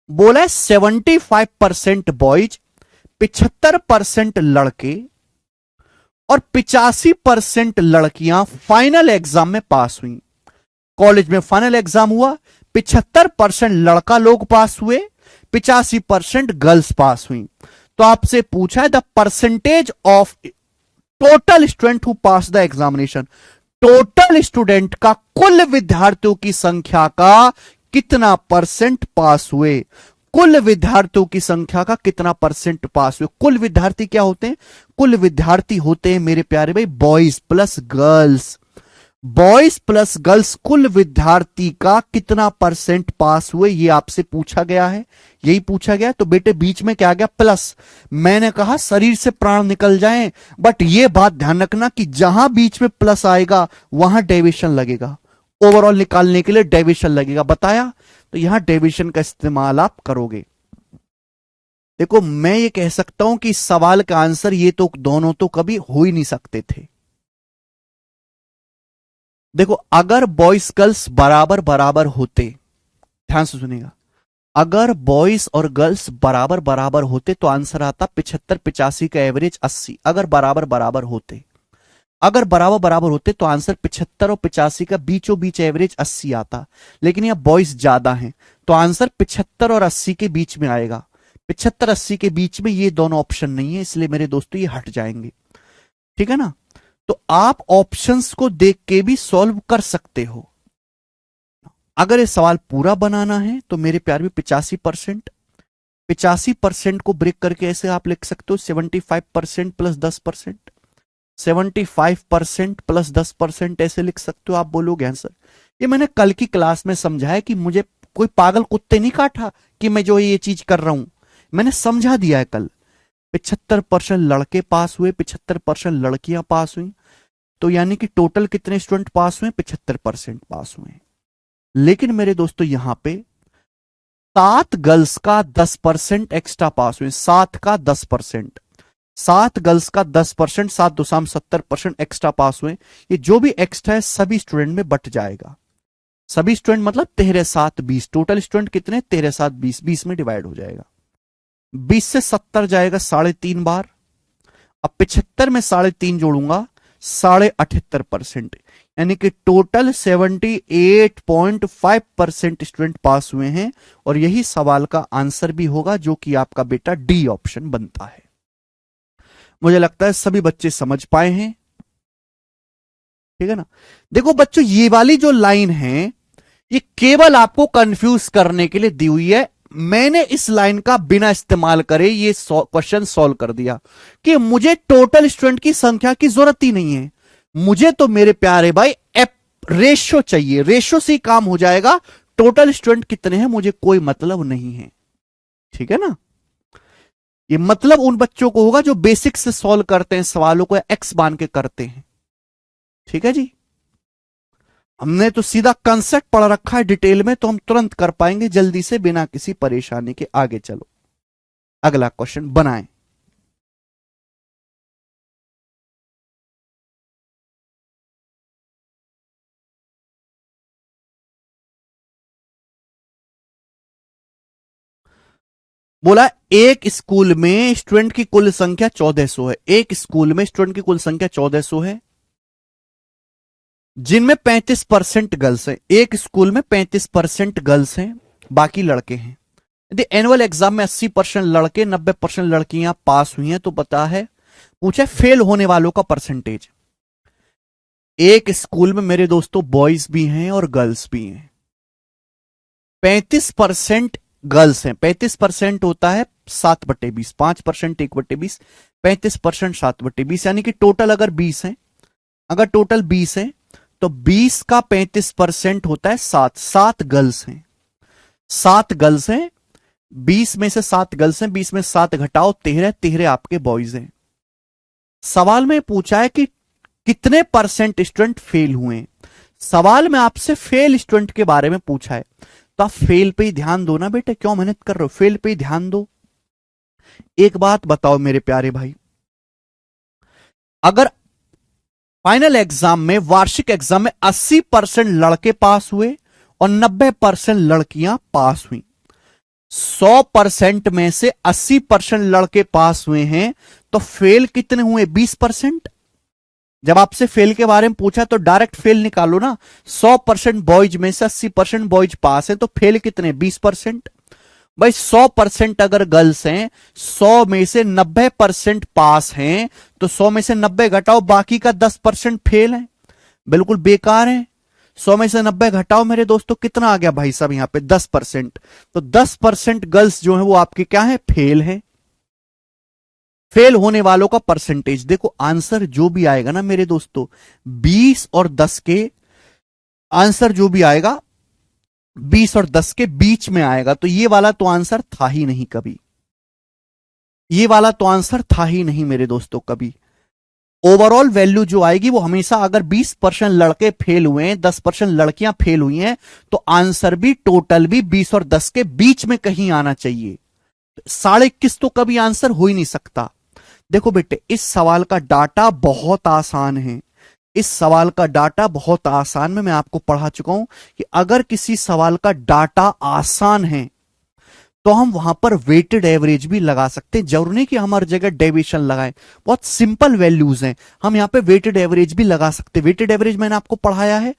बोला है 75% बॉयज, 75% लड़के और 85% लड़कियां फाइनल एग्जाम में पास हुई। कॉलेज में फाइनल एग्जाम हुआ, 75% लड़का लोग पास हुए, 85% गर्ल्स पास हुई। तो आपसे पूछा है the percentage of total student who pass the examination. Total student का, कुल विद्यार्थियों की संख्या का कितना परसेंट पास हुए। कुल विद्यार्थियों की संख्या का कितना परसेंट पास हुए। कुल विद्यार्थी क्या होते हैं, कुल विद्यार्थी होते हैं मेरे प्यारे भाई boys plus girls. Boys plus girls, कुल विद्यार्थी का कितना परसेंट पास हुए, ये आपसे पूछा गया है, यही पूछा गया। तो बेटे बीच में क्या आ गया, प्लस। मैंने कहा शरीर से प्राण निकल जाएं, बट ये बात ध्यान रखना कि जहां बीच में प्लस आएगा वहां डेविएशन लगेगा। ओवरऑल निकालने के लिए डेविएशन लगेगा, बताया। तो यहां डेविएशन का इस्तेमाल आप करोगे। देखो मैं ये कह सकता हूं कि इस सवाल का आंसर ये तो दोनों तो कभी हो ही नहीं सकते थे। देखो अगर बॉयज गर्ल्स बराबर बराबर होते, ध्यान से सुनिएगा, अगर बॉयज और गर्ल्स बराबर बराबर होते तो आंसर आता 75 85 का एवरेज 80। अगर बराबर बराबर होते, अगर बराबर बराबर होते तो आंसर 75 और 85 का बीचों बीच एवरेज 80 आता। लेकिन यह बॉयज ज्यादा हैं तो आंसर 75 और 80 के बीच में आएगा। 75 80 के बीच में ये दोनों ऑप्शन नहीं है, इसलिए मेरे दोस्तों ये हट जाएंगे। ठीक है ना, तो आप ऑप्शंस को देख के भी सॉल्व कर सकते हो। अगर ये सवाल पूरा बनाना है तो मेरे प्यार में 85%, 85% को ब्रेक करके ऐसे आप लिख सकते हो 75% प्लस 10%, 75% प्लस 10% ऐसे लिख सकते हो। आप बोलोगे आंसर। ये मैंने कल की क्लास में समझाया कि मुझे कोई पागल कुत्ते नहीं काटा कि मैं जो ये चीज कर रहा हूं, मैंने समझा दिया है कल। 75% लड़के पास हुए, 75% लड़कियां पास हुई, तो यानी कि टोटल कितने स्टूडेंट पास हुए, 75% पास हुए। लेकिन मेरे दोस्तों यहां पे 7 गर्ल्स का 10% एक्स्ट्रा पास हुए, 7 का 10%, 7 गर्ल्स का 10%, 7 एक्स्ट्रा पास हुए। ये जो भी एक्स्ट्रा है सभी स्टूडेंट में बट जाएगा। सभी स्टूडेंट मतलब 13 7 20, टोटल स्टूडेंट कितने 13 7 20, 20 में डिवाइड हो जाएगा। 20 से 70 जाएगा 3.5 बार। अब 75 में 3.5 जोड़ूंगा 78.5%। यानी कि टोटल 78.5% स्टूडेंट पास हुए हैं, और यही सवाल का आंसर भी होगा, जो कि आपका बेटा डी ऑप्शन बनता है। मुझे लगता है सभी बच्चे समझ पाए हैं, ठीक है ना। देखो बच्चों, ये वाली जो लाइन है ये केवल आपको कंफ्यूज करने के लिए दी हुई है। मैंने इस लाइन का बिना इस्तेमाल करे ये क्वेश्चन सॉल्व कर दिया कि मुझे टोटल स्टूडेंट की संख्या की जरूरत ही नहीं है, मुझे तो मेरे प्यारे भाई रेशियो चाहिए, रेशियो से ही काम हो जाएगा। टोटल स्टूडेंट कितने हैं मुझे कोई मतलब नहीं है, ठीक है ना। ये मतलब उन बच्चों को होगा जो बेसिक से सॉल्व करते हैं सवालों को, एक्स मान के करते हैं, ठीक है जी। हमने तो सीधा कंसेप्ट पढ़ रखा है डिटेल में, तो हम तुरंत कर पाएंगे जल्दी से बिना किसी परेशानी के। आगे चलो, अगला क्वेश्चन बनाएं। बोला एक स्कूल में स्टूडेंट की कुल संख्या 1400 है। एक स्कूल में स्टूडेंट की कुल संख्या 1400 है, जिनमें 35% गर्ल्स हैं। एक स्कूल में 35% गर्ल्स हैं, बाकी लड़के हैं। यदि एनुअल एग्जाम में 80% लड़के 90% लड़कियां पास हुई हैं तो पता है, पूछा फेल होने वालों का परसेंटेज। एक स्कूल में मेरे दोस्तों बॉयज भी हैं और गर्ल्स भी हैं। 35% गर्ल्स हैं, 35% होता है 7/20, 5% 1/20, 35% 7/20, यानी कि टोटल अगर 20 है, अगर टोटल 20 है तो 20 का 35% होता है 7। 7 गर्ल्स हैं, 7 गर्ल्स हैं, 20 में से 7 गर्ल्स हैं, 20 में 7 घटाओ 13, 13 आपके बॉयज हैं। सवाल में पूछा है कि कितने परसेंट स्टूडेंट फेल हुए। सवाल में आपसे फेल स्टूडेंट के बारे में पूछा है, तो आप फेल पे ही ध्यान दो ना बेटे, क्यों मेहनत कर रहे हो, फेल पे ही ध्यान दो। एक बात बताओ मेरे प्यारे भाई, अगर फाइनल एग्जाम में, वार्षिक एग्जाम में 80% लड़के पास हुए और 90% लड़कियां पास हुई, 100% में से 80% लड़के पास हुए हैं, तो फेल कितने हुए, 20%। जब आपसे फेल के बारे में पूछा तो डायरेक्ट फेल निकालो ना। 100% बॉयज में से 80% बॉयज पास है, तो फेल कितने, 20%। भाई 100% अगर गर्ल्स हैं, 100 में से 90% पास हैं, तो 100 में से 90 घटाओ, बाकी का 10% फेल है, बिल्कुल बेकार है। 100 में से 90 घटाओ मेरे दोस्तों, कितना आ गया भाई साहब, यहां पे 10%। तो 10% गर्ल्स जो है वो आपके क्या है, फेल है। फेल होने वालों का परसेंटेज देखो, आंसर जो भी आएगा ना मेरे दोस्तों, 20 और 10 के आंसर जो भी आएगा 20 और 10 के बीच में आएगा, तो ये वाला तो आंसर था ही नहीं कभी, ये वाला तो आंसर था ही नहीं मेरे दोस्तों कभी। ओवरऑल वैल्यू जो आएगी वो हमेशा, अगर 20% लड़के फेल हुए हैं, 10% लड़कियां फेल हुई हैं, तो आंसर भी टोटल भी 20 और 10 के बीच में कहीं आना चाहिए। 21.5 तो कभी आंसर हो ही नहीं सकता। देखो बेटे, इस सवाल का डाटा बहुत आसान है, इस सवाल का डाटा बहुत आसान में मैं आपको पढ़ा चुका हूं कि अगर किसी सवाल का डाटा आसान है तो हम वहां पर वेटेड एवरेज भी लगा सकते हैं, जरूरी नहीं कि हम हर जगह डेविएशन लगाएं। बहुत सिंपल वैल्यूज हैं, हम यहां पे वेटेड एवरेज भी लगा सकते हैं। वेटेड एवरेज मैंने आपको पढ़ाया है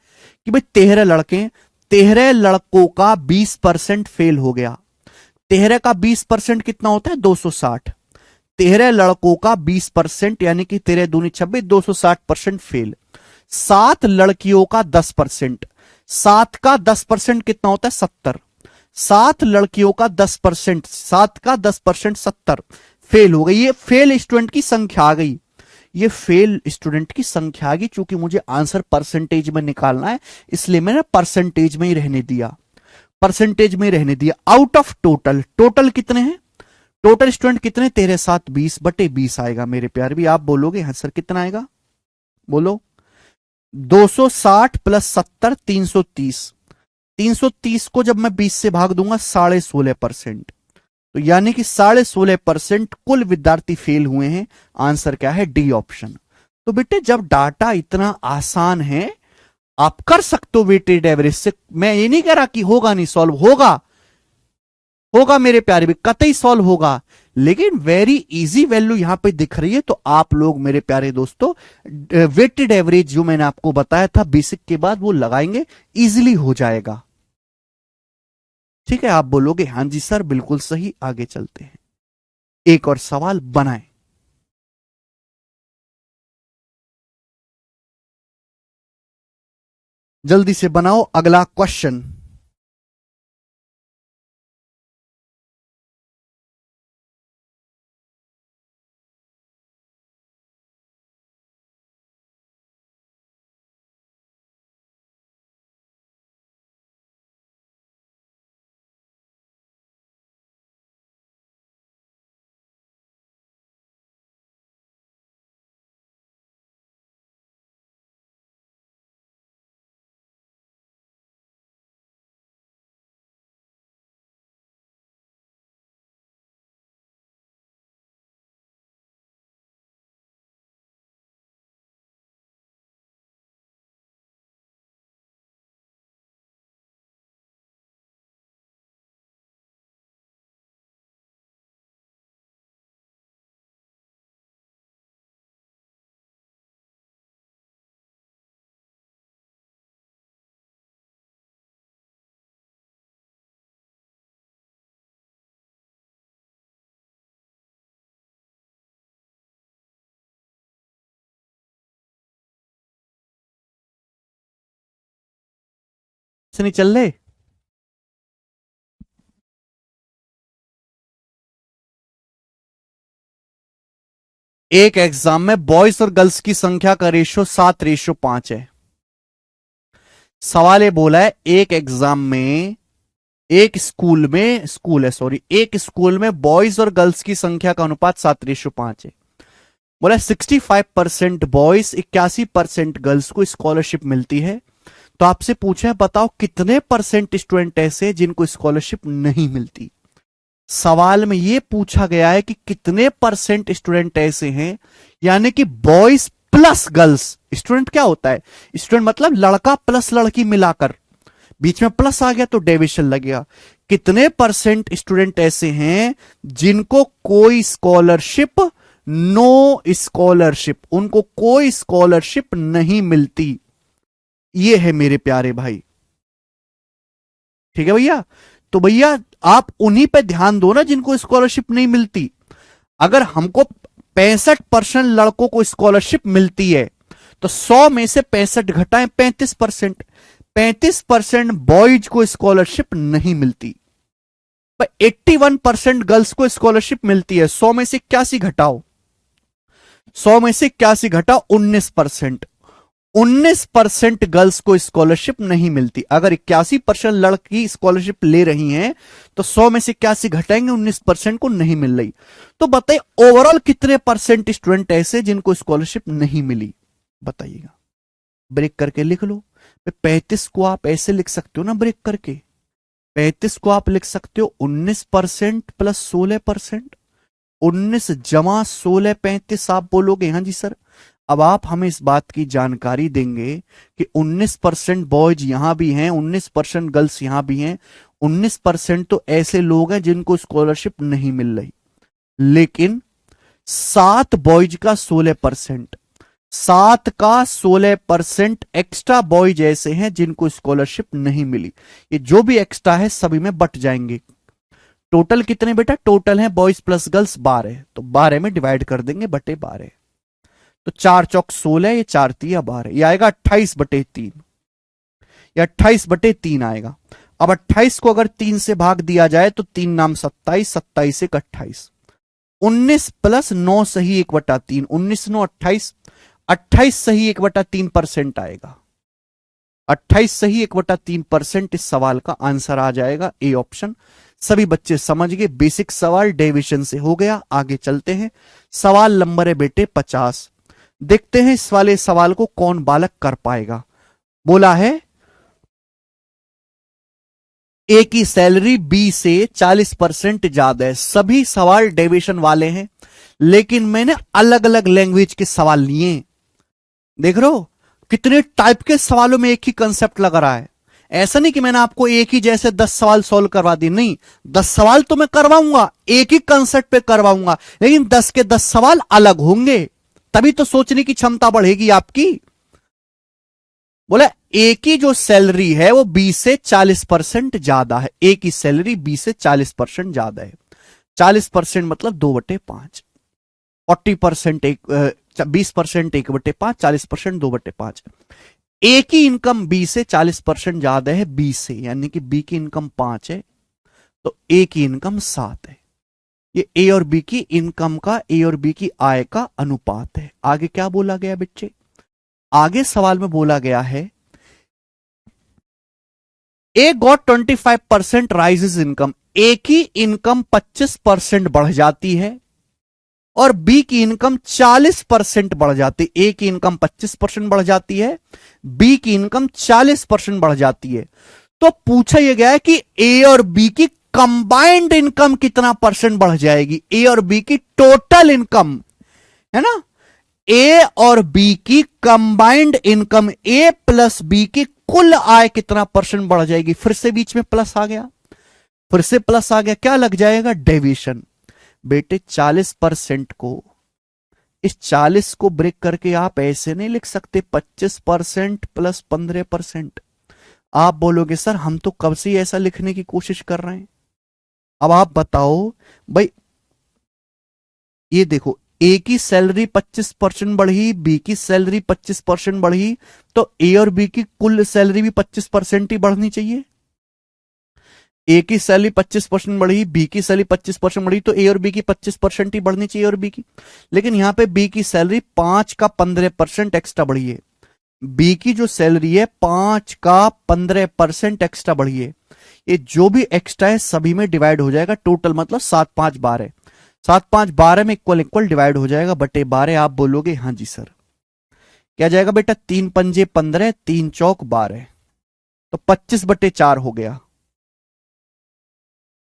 कि भाई 13 लड़के, 13 लड़कों का 20% फेल हो गया। 13 का 20% कितना होता है, 260। 13 लड़कों का 20% यानी कि 13 दूनी 26, 260% फेल। 7 लड़कियों का 10%, 7 का 10% कितना होता है, 70। 7 लड़कियों का 10%, 7 का 10% 70 फेल हो गई। ये फेल स्टूडेंट की संख्या आ गई, ये फेल स्टूडेंट की संख्या आ गई। चूंकि मुझे आंसर परसेंटेज में निकालना है, इसलिए मैंने परसेंटेज में ही रहने दिया, परसेंटेज में ही रहने दिया। आउट ऑफ टोटल, टोटल कितने हैं, टोटल स्टूडेंट कितने, 13 7 20/20 आएगा मेरे प्यारे भी। आप बोलोगे हाँ सर कितना आएगा, बोलो। 260 प्लस 70, 330। 330 को जब मैं 20 से भाग दूंगा 16.5%, तो यानी कि 16.5% कुल विद्यार्थी फेल हुए हैं। आंसर क्या है, डी ऑप्शन। तो बेटे जब डाटा इतना आसान है, आप कर सकते हो वेटेड एवरेज से। मैं ये नहीं कह रहा कि होगा नहीं सॉल्व, होगा, होगा मेरे प्यारे भी, कतई सॉल्व होगा, लेकिन वेरी इजी वैल्यू यहां पे दिख रही है, तो आप लोग मेरे प्यारे दोस्तों वेटेड एवरेज जो मैंने आपको बताया था बेसिक के बाद वो लगाएंगे, इजीली हो जाएगा। ठीक है, आप बोलोगे हां जी सर बिल्कुल सही, आगे चलते हैं, एक और सवाल बनाएं। जल्दी से बनाओ अगला क्वेश्चन। से नहीं चल रहे? एक एग्जाम में बॉयज और गर्ल्स की संख्या का रेशियो 7:5 है। सवाल ये बोला है एक एग्जाम में, एक स्कूल है सॉरी, एक स्कूल में बॉयज और गर्ल्स की संख्या का अनुपात 7:5 है। बोला 65% बॉयज 81% गर्ल्स को स्कॉलरशिप मिलती है। तो आपसे पूछा है बताओ कितने परसेंट स्टूडेंट ऐसे जिनको स्कॉलरशिप नहीं मिलती। सवाल में यह पूछा गया है कि कितने परसेंट स्टूडेंट ऐसे हैं, यानी कि बॉयज प्लस गर्ल्स। स्टूडेंट क्या होता है? स्टूडेंट मतलब लड़का प्लस लड़की मिलाकर, बीच में प्लस आ गया तो डेविएशन लगेगा। कितने परसेंट स्टूडेंट ऐसे हैं जिनको कोई स्कॉलरशिप, नो स्कॉलरशिप, उनको कोई स्कॉलरशिप नहीं मिलती। ये है मेरे प्यारे भाई। ठीक है भैया, तो भैया आप उन्हीं पे ध्यान दो ना जिनको स्कॉलरशिप नहीं मिलती। अगर हमको 65% लड़कों को स्कॉलरशिप मिलती है तो 100 में से 65 घटाएं 35%। 35% बॉयज को स्कॉलरशिप नहीं मिलती, पर 81% गर्ल्स को स्कॉलरशिप मिलती है। 100 में से 81 घटाओ, 100 में से 81 घटाओ 19%। 19% गर्ल्स को स्कॉलरशिप नहीं मिलती। अगर 81% लड़की स्कॉलरशिप ले रही हैं तो 100 में से 81 घटाएंगे, 19% को नहीं मिल रही। तो बताइए ओवरऑल कितने परसेंट स्टूडेंट ऐसे जिनको स्कॉलरशिप नहीं मिली, बताइएगा। ब्रेक करके लिख लो। 35 को आप ऐसे लिख सकते हो ना ब्रेक करके, 35 को आप लिख सकते हो 19% प्लस 16%। 19 जमा 16 35 आप बोलोगे हाँ जी सर। अब आप हमें इस बात की जानकारी देंगे कि 19% बॉयज यहां भी हैं, 19% गर्ल्स यहां भी हैं। 19% तो ऐसे लोग हैं जिनको स्कॉलरशिप नहीं मिल रही, लेकिन 7 बॉयज का 16%, 7 का 16% एक्स्ट्रा बॉयज ऐसे हैं जिनको स्कॉलरशिप नहीं मिली। ये जो भी एक्स्ट्रा है सभी में बट जाएंगे। टोटल कितने बेटा? टोटल है बॉयज प्लस गर्ल्स 12, तो 12 में डिवाइड कर देंगे बटे 12। तो 4 चौक 16, ये 4 तिया 12, ये आएगा 28/3, या 28/3 आएगा। अब 28 को अगर 3 से भाग दिया जाए तो 3 नाम 27, 27 एक 28, 19 प्लस 9 सही 1/3, 19 9 28, 28 सही 1/3% आएगा। 28 सही 1/3% इस सवाल का आंसर आ जाएगा, ए ऑप्शन। सभी बच्चे समझ गए, बेसिक सवाल डेविएशन से हो गया। आगे चलते हैं, सवाल नंबर है बेटे 50। देखते हैं इस वाले सवाल को कौन बालक कर पाएगा। बोला है ए की सैलरी बी से 40% ज्यादा है। सभी सवाल डेविएशन वाले हैं, लेकिन मैंने अलग अलग लैंग्वेज के सवाल लिए। देख रहे हो कितने टाइप के सवालों में एक ही कंसेप्ट लग रहा है। ऐसा नहीं कि मैंने आपको एक ही जैसे 10 सवाल सॉल्व करवा दी, नहीं, 10 सवाल तो मैं करवाऊंगा, एक ही कंसेप्ट पे करवाऊंगा, लेकिन 10 के 10 सवाल अलग होंगे, तभी तो सोचने की क्षमता बढ़ेगी आपकी। बोले ए की जो सैलरी है वो 20 से 40% ज्यादा है, ए की सैलरी 20 से 40% ज्यादा है। 40% मतलब 2/5, 40% 20% 1/5, 40% 2/5। ए की इनकम 20 से 40% ज्यादा है, 20 से, यानी कि बी की इनकम 5 है तो ए की इनकम 7 है। ये ए और बी की इनकम का, ए और बी की आय का अनुपात है। आगे क्या बोला गया बच्चे? आगे सवाल में बोला गया है ए गॉट 25% राइजेस इनकम, ए की इनकम 25% बढ़ जाती है और बी की इनकम 40% बढ़ जाती है। ए की इनकम 25% बढ़ जाती है, बी की इनकम 40% बढ़ जाती है। तो पूछा यह गया है कि ए और बी की कंबाइंड इनकम कितना परसेंट बढ़ जाएगी, ए और बी की टोटल इनकम, है ना, ए और बी की कंबाइंड इनकम, ए प्लस बी की कुल आय कितना परसेंट बढ़ जाएगी। फिर से बीच में प्लस आ गया, फिर से प्लस आ गया, क्या लग जाएगा? डेविएशन। बेटे 40% को, इस 40 को ब्रेक करके आप ऐसे नहीं लिख सकते 25% प्लस 15%। आप बोलोगे सर हम तो कब से ऐसा लिखने की कोशिश कर रहे हैं। अब आप बताओ भाई, ये देखो, ए की सैलरी 25% बढ़ी, बी की सैलरी 25% बढ़ी, तो ए और बी की कुल सैलरी भी 25% ही बढ़नी चाहिए। ए की सैलरी 25% बढ़ी, बी की सैलरी 25% बढ़ी, तो ए और बी की 25% ही बढ़नी चाहिए और बी की। लेकिन यहां पे बी की सैलरी 5 का 15% एक्स्ट्रा बढ़ी है। बी की जो सैलरी है 5 का 15% एक्स्ट्रा बढ़ी है। ये जो भी एक्स्ट्रा है सभी में डिवाइड हो जाएगा, टोटल मतलब 7 5 12, 7 5 12 में इक्वल इक्वल डिवाइड हो जाएगा बटे 12। आप बोलोगे हाँ जी सर। क्या जाएगा बेटा? 3 पंजे 15, 3 चौक 12, तो 25/4 हो गया।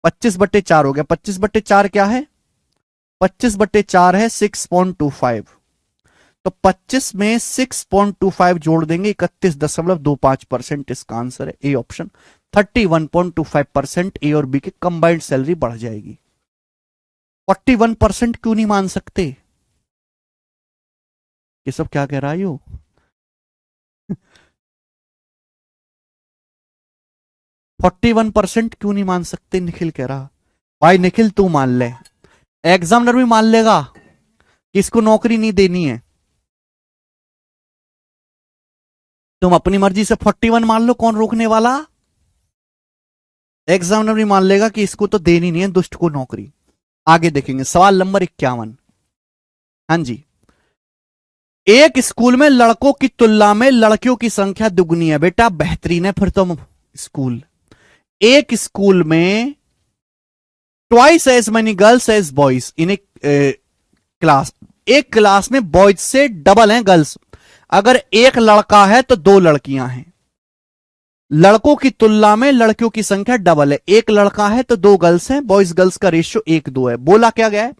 25/4 हो गया। 25/4 क्या है? 25/4 है 6.25, तो 25 में 6.25 जोड़ देंगे, 31.25%। इसका आंसर है ए ऑप्शन, 31.25% ए और बी की कंबाइंड सैलरी बढ़ जाएगी। 41% क्यों नहीं मान सकते? ये सब क्या कह रहा है यो? 41% क्यों नहीं मान सकते? निखिल कह रहा। भाई निखिल तू मान ले, एग्जामिनर भी मान लेगा कि इसको नौकरी नहीं देनी है। तुम अपनी मर्जी से 41 मान लो, कौन रोकने वाला? एग्जामिनर भी मान लेगा कि इसको तो देनी नहीं है दुष्ट को नौकरी। आगे देखेंगे सवाल नंबर 51। हाँ जी, एक स्कूल में लड़कों की तुलना में लड़कियों की संख्या दुगनी है। बेटा बेहतरीन है फिर तो स्कूल। एक स्कूल में twice as many girls as boys in a class, एक क्लास में बॉयज से डबल हैं गर्ल्स। अगर एक लड़का है तो 2 लड़कियां हैं। लड़कों की तुलना में लड़कियों की संख्या डबल है, एक लड़का है तो 2 गर्ल्स हैं, बॉयज गर्ल्स का रेशियो 1:2 है। बोला क्या गया है?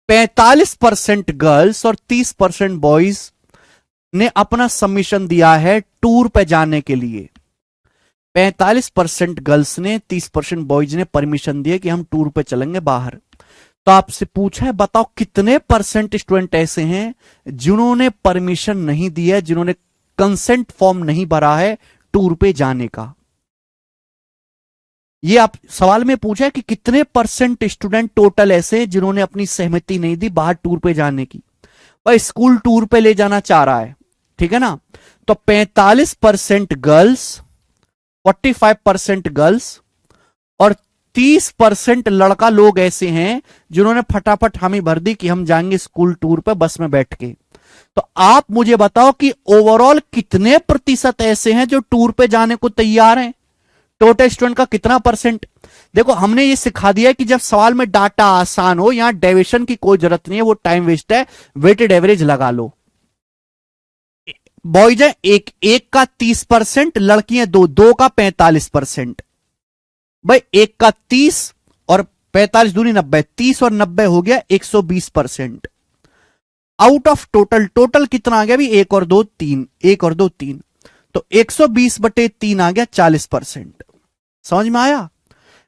45% गर्ल्स और 30% बॉयज ने अपना सबमिशन दिया है टूर पे जाने के लिए। 45% गर्ल्स ने, 30% बॉयज ने परमिशन दिया कि हम टूर पे चलेंगे बाहर। तो आपसे पूछा है बताओ कितने परसेंट स्टूडेंट ऐसे हैं जिन्होंने परमिशन नहीं दिया, जिन्होंने कंसेंट फॉर्म नहीं भरा है टूर पे जाने का। ये आप सवाल में पूछा है कि कितने परसेंट स्टूडेंट टोटल ऐसे हैं जिन्होंने अपनी सहमति नहीं दी बाहर टूर पे जाने की। भाई स्कूल टूर पे ले जाना चाह रहा है, ठीक है ना, तो 45% गर्ल्स, 45% गर्ल्स और 30% लड़का लोग ऐसे हैं जिन्होंने फटाफट हामी भर दी कि हम जाएंगे स्कूल टूर पे बस में बैठ के। तो आप मुझे बताओ कि ओवरऑल कितने प्रतिशत ऐसे हैं जो टूर पे जाने को तैयार हैं? टोटल स्टूडेंट का कितना परसेंट? देखो हमने ये सिखा दिया कि जब सवाल में डाटा आसान हो, यहां डेविएशन की कोई जरूरत नहीं है, वो टाइम वेस्ट है, वेटेड एवरेज लगा लो। बॉयज है एक का 30%, लड़कियां 2 का 45%। भाई एक का 30 और 45 दूनी 90, 30 और 90 हो गया 120%। आउट ऑफ टोटल, टोटल कितना आ गया भी? 1 और 2 3, 1 और 2 3, तो 120/3 आ गया 40%। समझ में आया?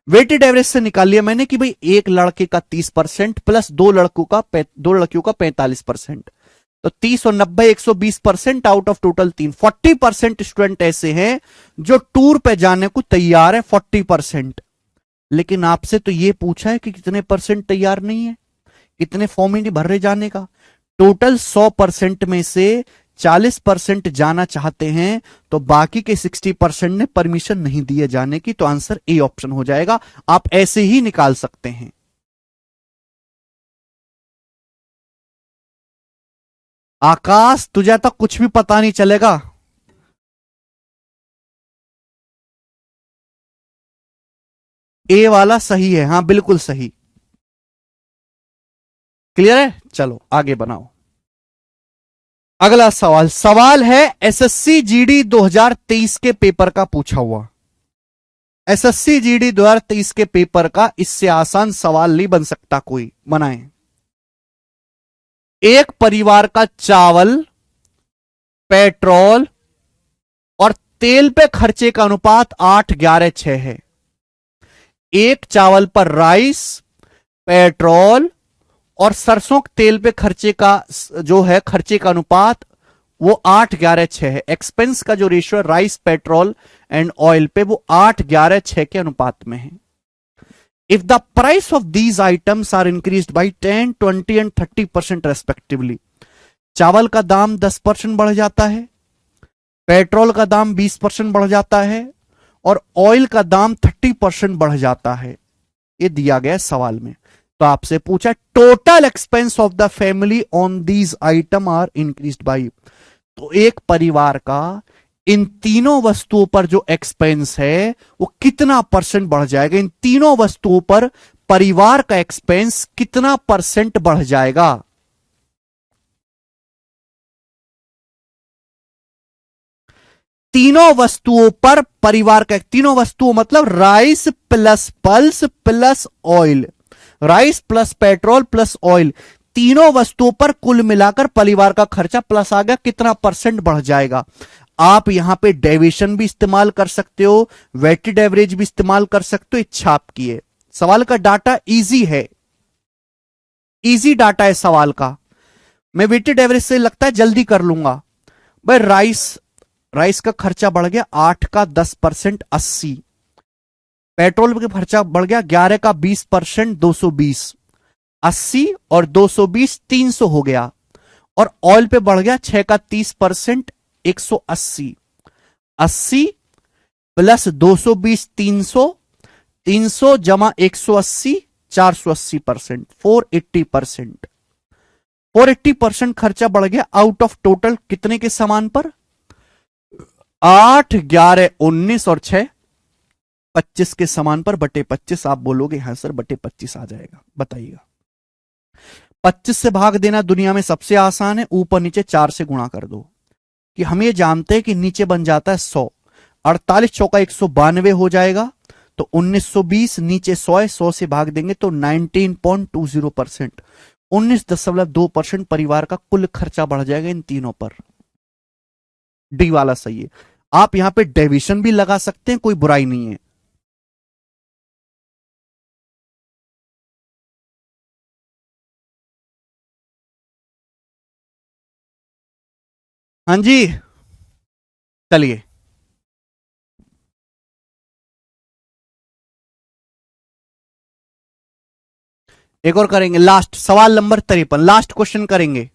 वेटेड एवरेज से निकाल लिया मैंने कि भाई एक लड़के का 30% प्लस दो लड़कियों का 45%, तो 30 और 90 120% आउट ऑफ टोटल 3। 40% स्टूडेंट ऐसे हैं जो टूर पे जाने को तैयार है 40%, लेकिन आपसे तो ये पूछा है कि कितने परसेंट तैयार नहीं है, कितने फॉर्म ही नहीं भर रहे जाने का। टोटल 100% में से 40% जाना चाहते हैं, तो बाकी के 60% ने परमिशन नहीं दिए जाने की, तो आंसर ए ऑप्शन हो जाएगा। आप ऐसे ही निकाल सकते हैं। आकाश तुझे तक कुछ भी पता नहीं चलेगा। ए वाला सही है, हां बिल्कुल सही। क्लियर है? चलो आगे बनाओ। अगला सवाल है एसएससी जीडी 2023 के पेपर का पूछा हुआ। एसएससी जीडी 2023 के पेपर का इससे आसान सवाल नहीं बन सकता कोई। बनाएं। एक परिवार का चावल, पेट्रोल और तेल पे खर्चे का अनुपात 8:11:6 है। एक चावल पर राइस, पेट्रोल और सरसों के तेल पे खर्चे का जो है खर्चे का अनुपात वो 8:11:6 है। एक्सपेंस का जो ratio rice, petrol and oil पे वो 8:11:6 के अनुपात में है। If the price of these items are increased by 10, 20 and 30% respectively, चावल का दाम 10% बढ़ जाता है, पेट्रोल का दाम 20% बढ़ जाता है और ऑयल का दाम 30% बढ़ जाता है। ये दिया गया सवाल में। तो आपसे पूछा total expense of the family on these item are increased by, तो एक परिवार का इन तीनों वस्तुओं पर जो एक्सपेंस है वो कितना परसेंट बढ़ जाएगा। इन तीनों वस्तुओं पर परिवार का एक्सपेंस कितना परसेंट बढ़ जाएगा। तीनों वस्तुओं पर परिवार का, तीनों वस्तुओं मतलब rice plus pulse plus oil, rice plus petrol plus oil, तीनों वस्तुओं पर कुल मिलाकर परिवार का खर्चा प्लस आ गया, कितना परसेंट बढ़ जाएगा। आप यहां पे डेविएशन भी इस्तेमाल कर सकते हो, वेटेड एवरेज भी इस्तेमाल कर सकते हो, इच्छा आपकी है। सवाल का डाटा इजी है, इजी डाटा है सवाल का। मैं वेटेड एवरेज से लगता है जल्दी कर लूंगा। भाई राइस का खर्चा बढ़ गया 8 का 10% 80, पेट्रोल का खर्चा बढ़ गया 11 का 20% 220, 80 और 220 300 हो गया, और ऑयल पे बढ़ गया 6 का 30% 180, 80 प्लस 220 300, 300 जमा 180 480%, 480%, 480% खर्चा बढ़ गया आउट ऑफ टोटल कितने के सामान पर? 8, 11, 19 और 6 25 के समान पर बटे 25। आप बोलोगे हाँ सर बटे 25 आ जाएगा, बताइएगा। 25 से भाग देना दुनिया में सबसे आसान है, ऊपर नीचे 4 से गुणा कर दो। कि हम ये जानते हैं कि नीचे बन जाता है 100, 48 चौका 192 हो जाएगा, तो 1920 नीचे 100 है, 100 से भाग देंगे तो 19.20%, 19.2% परिवार का कुल खर्चा बढ़ जाएगा इन तीनों पर। डी वाला सही है। आप यहां पे डेविएशन भी लगा सकते हैं, कोई बुराई नहीं है। हाँ जी चलिए एक और करेंगे, लास्ट सवाल नंबर 53, लास्ट क्वेश्चन करेंगे।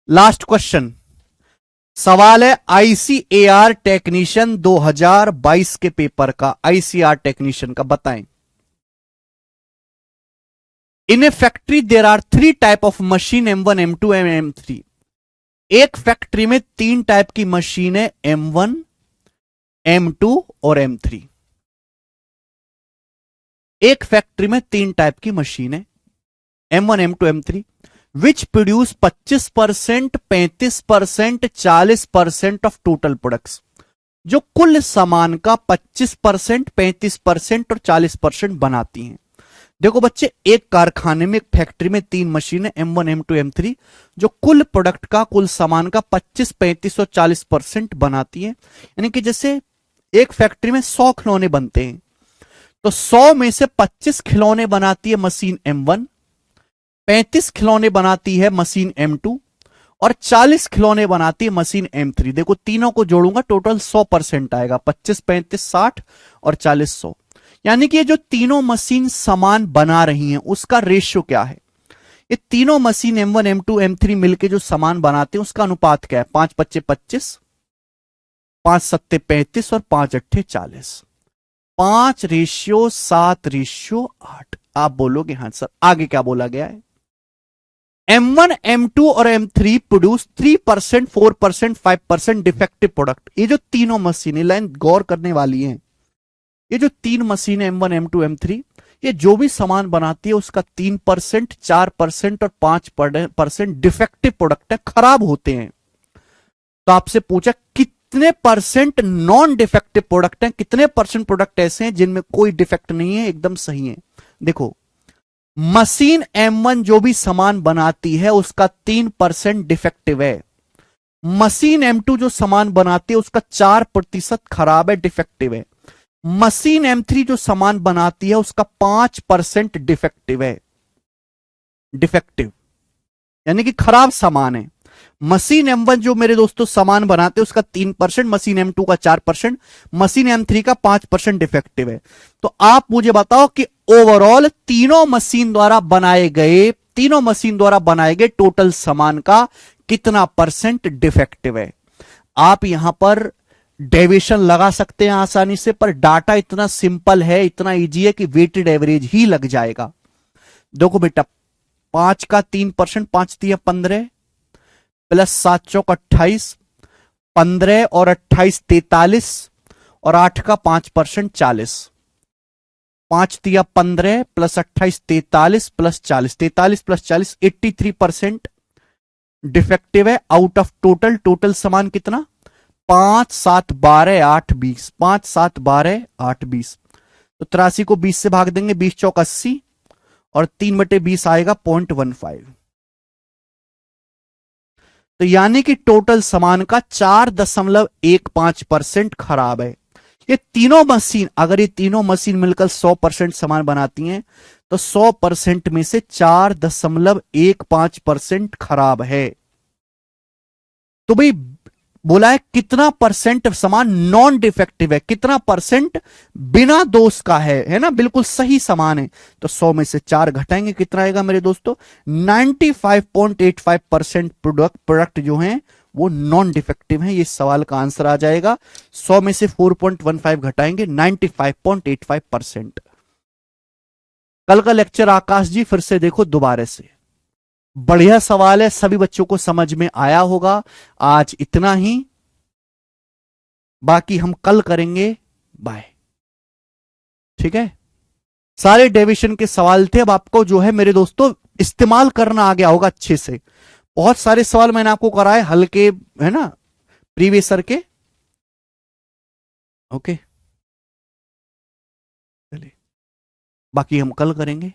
लास्ट क्वेश्चन सवाल है आईसीएआर टेक्नीशियन 2022 के पेपर का, आईसीआर टेक्नीशियन का बताएं। In a factory there are 3 type of machine M1, M2 and M3। एक फैक्ट्री में 3 टाइप की मशीन है, M1, M2 और M3। एक फैक्ट्री में 3 टाइप की मशीन है, M1, M2, M3, which produce 25%, 35%, 40% of total products, जो कुल सामान का 25%, 35% और 40% बनाती हैं। देखो बच्चे, एक कारखाने में, एक फैक्ट्री में 3 मशीनें M1 M2 M3 जो कुल प्रोडक्ट का, कुल सामान का 25, 35 और 40% बनाती है। यानी कि जैसे एक फैक्ट्री में 100 खिलौने बनते हैं, तो 100 में से 25 खिलौने बनाती है मशीन M1, 35 खिलौने बनाती है मशीन M2 और 40 खिलौने बनाती है मशीन M3। देखो तीनों को जोड़ूंगा, टोटल 100% आएगा, 25, 35, 60 और 40, 100। यानी कि ये जो तीनों मशीन सामान बना रही हैं उसका रेशियो क्या है? ये तीनों मशीन M1 M2 M3 मिलके जो सामान बनाते हैं उसका अनुपात क्या है? 5 पच्चे 25, 5 सत्ते 35 और 5 अट्ठे 40। 5:7:8। आप बोलोगे हाँ सर, आगे क्या बोला गया है? M1 M2 और M3 प्रोड्यूस 3%, 4%, 5% डिफेक्टिव प्रोडक्ट। ये जो तीनों मशीनें, लाइन गौर करने वाली हैं, ये जो 3 मशीनें M1 M2 M3, ये जो भी सामान बनाती है उसका 3%, 4% और 5% डिफेक्टिव प्रोडक्ट है, खराब होते हैं। तो आपसे पूछा कितने परसेंट नॉन डिफेक्टिव प्रोडक्ट हैं, कितने परसेंट प्रोडक्ट ऐसे हैं जिनमें कोई डिफेक्ट नहीं है, एकदम सही है। देखो, मशीन M1 जो भी सामान बनाती है उसका 3% डिफेक्टिव है। मशीन M2 जो सामान बनाती है उसका 4% खराब है, डिफेक्टिव है। मशीन M3 जो सामान बनाती है उसका 5% डिफेक्टिव है, डिफेक्टिव यानी कि खराब सामान है। मशीन M1 जो मेरे दोस्तों सामान बनाते हैं उसका 3%, मशीन M2 का 4%, मशीन M3 का 5% डिफेक्टिव है। तो आप मुझे बताओ कि ओवरऑल तीनों मशीन द्वारा बनाए गए टोटल सामान का कितना परसेंट डिफेक्टिव है? आप यहां पर डेविएशन लगा सकते हैं आसानी से, पर डाटा इतना सिंपल है, इतना इजी है कि वेटेड एवरेज ही लग जाएगा। देखो बेटा, 5 का 3%, 5 तिया 15 प्लस 7 चौक 28, 15 और 28 43 और 8 का 5% 40। 5 तिया 15 प्लस 28 43 प्लस 40, 43 प्लस 40 83% डिफेक्टिव है आउट ऑफ टोटल सामान कितना? 5 7 12 8 20, 5 7 12 8 20। तो 83 को 20 से भाग देंगे, 20 चौक 80 और 3/20 आएगा 0.15। तो यानी कि टोटल सामान का 4.15% खराब है। ये तीनों मशीन, अगर ये तीनों मशीन मिलकर 100% सामान बनाती हैं तो 100% में से 4.15% खराब है। तो भाई बोला है कितना परसेंट सामान नॉन डिफेक्टिव है, कितना परसेंट बिना दोष का है ना, बिल्कुल सही सामान है। तो 100 में से 4 घटाएंगे, कितना आएगा मेरे दोस्तों? 95.85% प्रोडक्ट जो हैं वो नॉन डिफेक्टिव हैं। ये सवाल का आंसर आ जाएगा। 100 में से 4.15 घटाएंगे, 95.85%। कल का लेक्चर आकाश जी फिर से देखो दोबारा से, बढ़िया सवाल है, सभी बच्चों को समझ में आया होगा। आज इतना ही, बाकी हम कल करेंगे। बाय। ठीक है, सारे डेविएशन के सवाल थे। अब आपको जो है मेरे दोस्तों इस्तेमाल करना आ गया होगा अच्छे से। बहुत सारे सवाल मैंने आपको कराए हल्के, है ना, प्रीवियस ईयर के। ओके, चलिए बाकी हम कल करेंगे।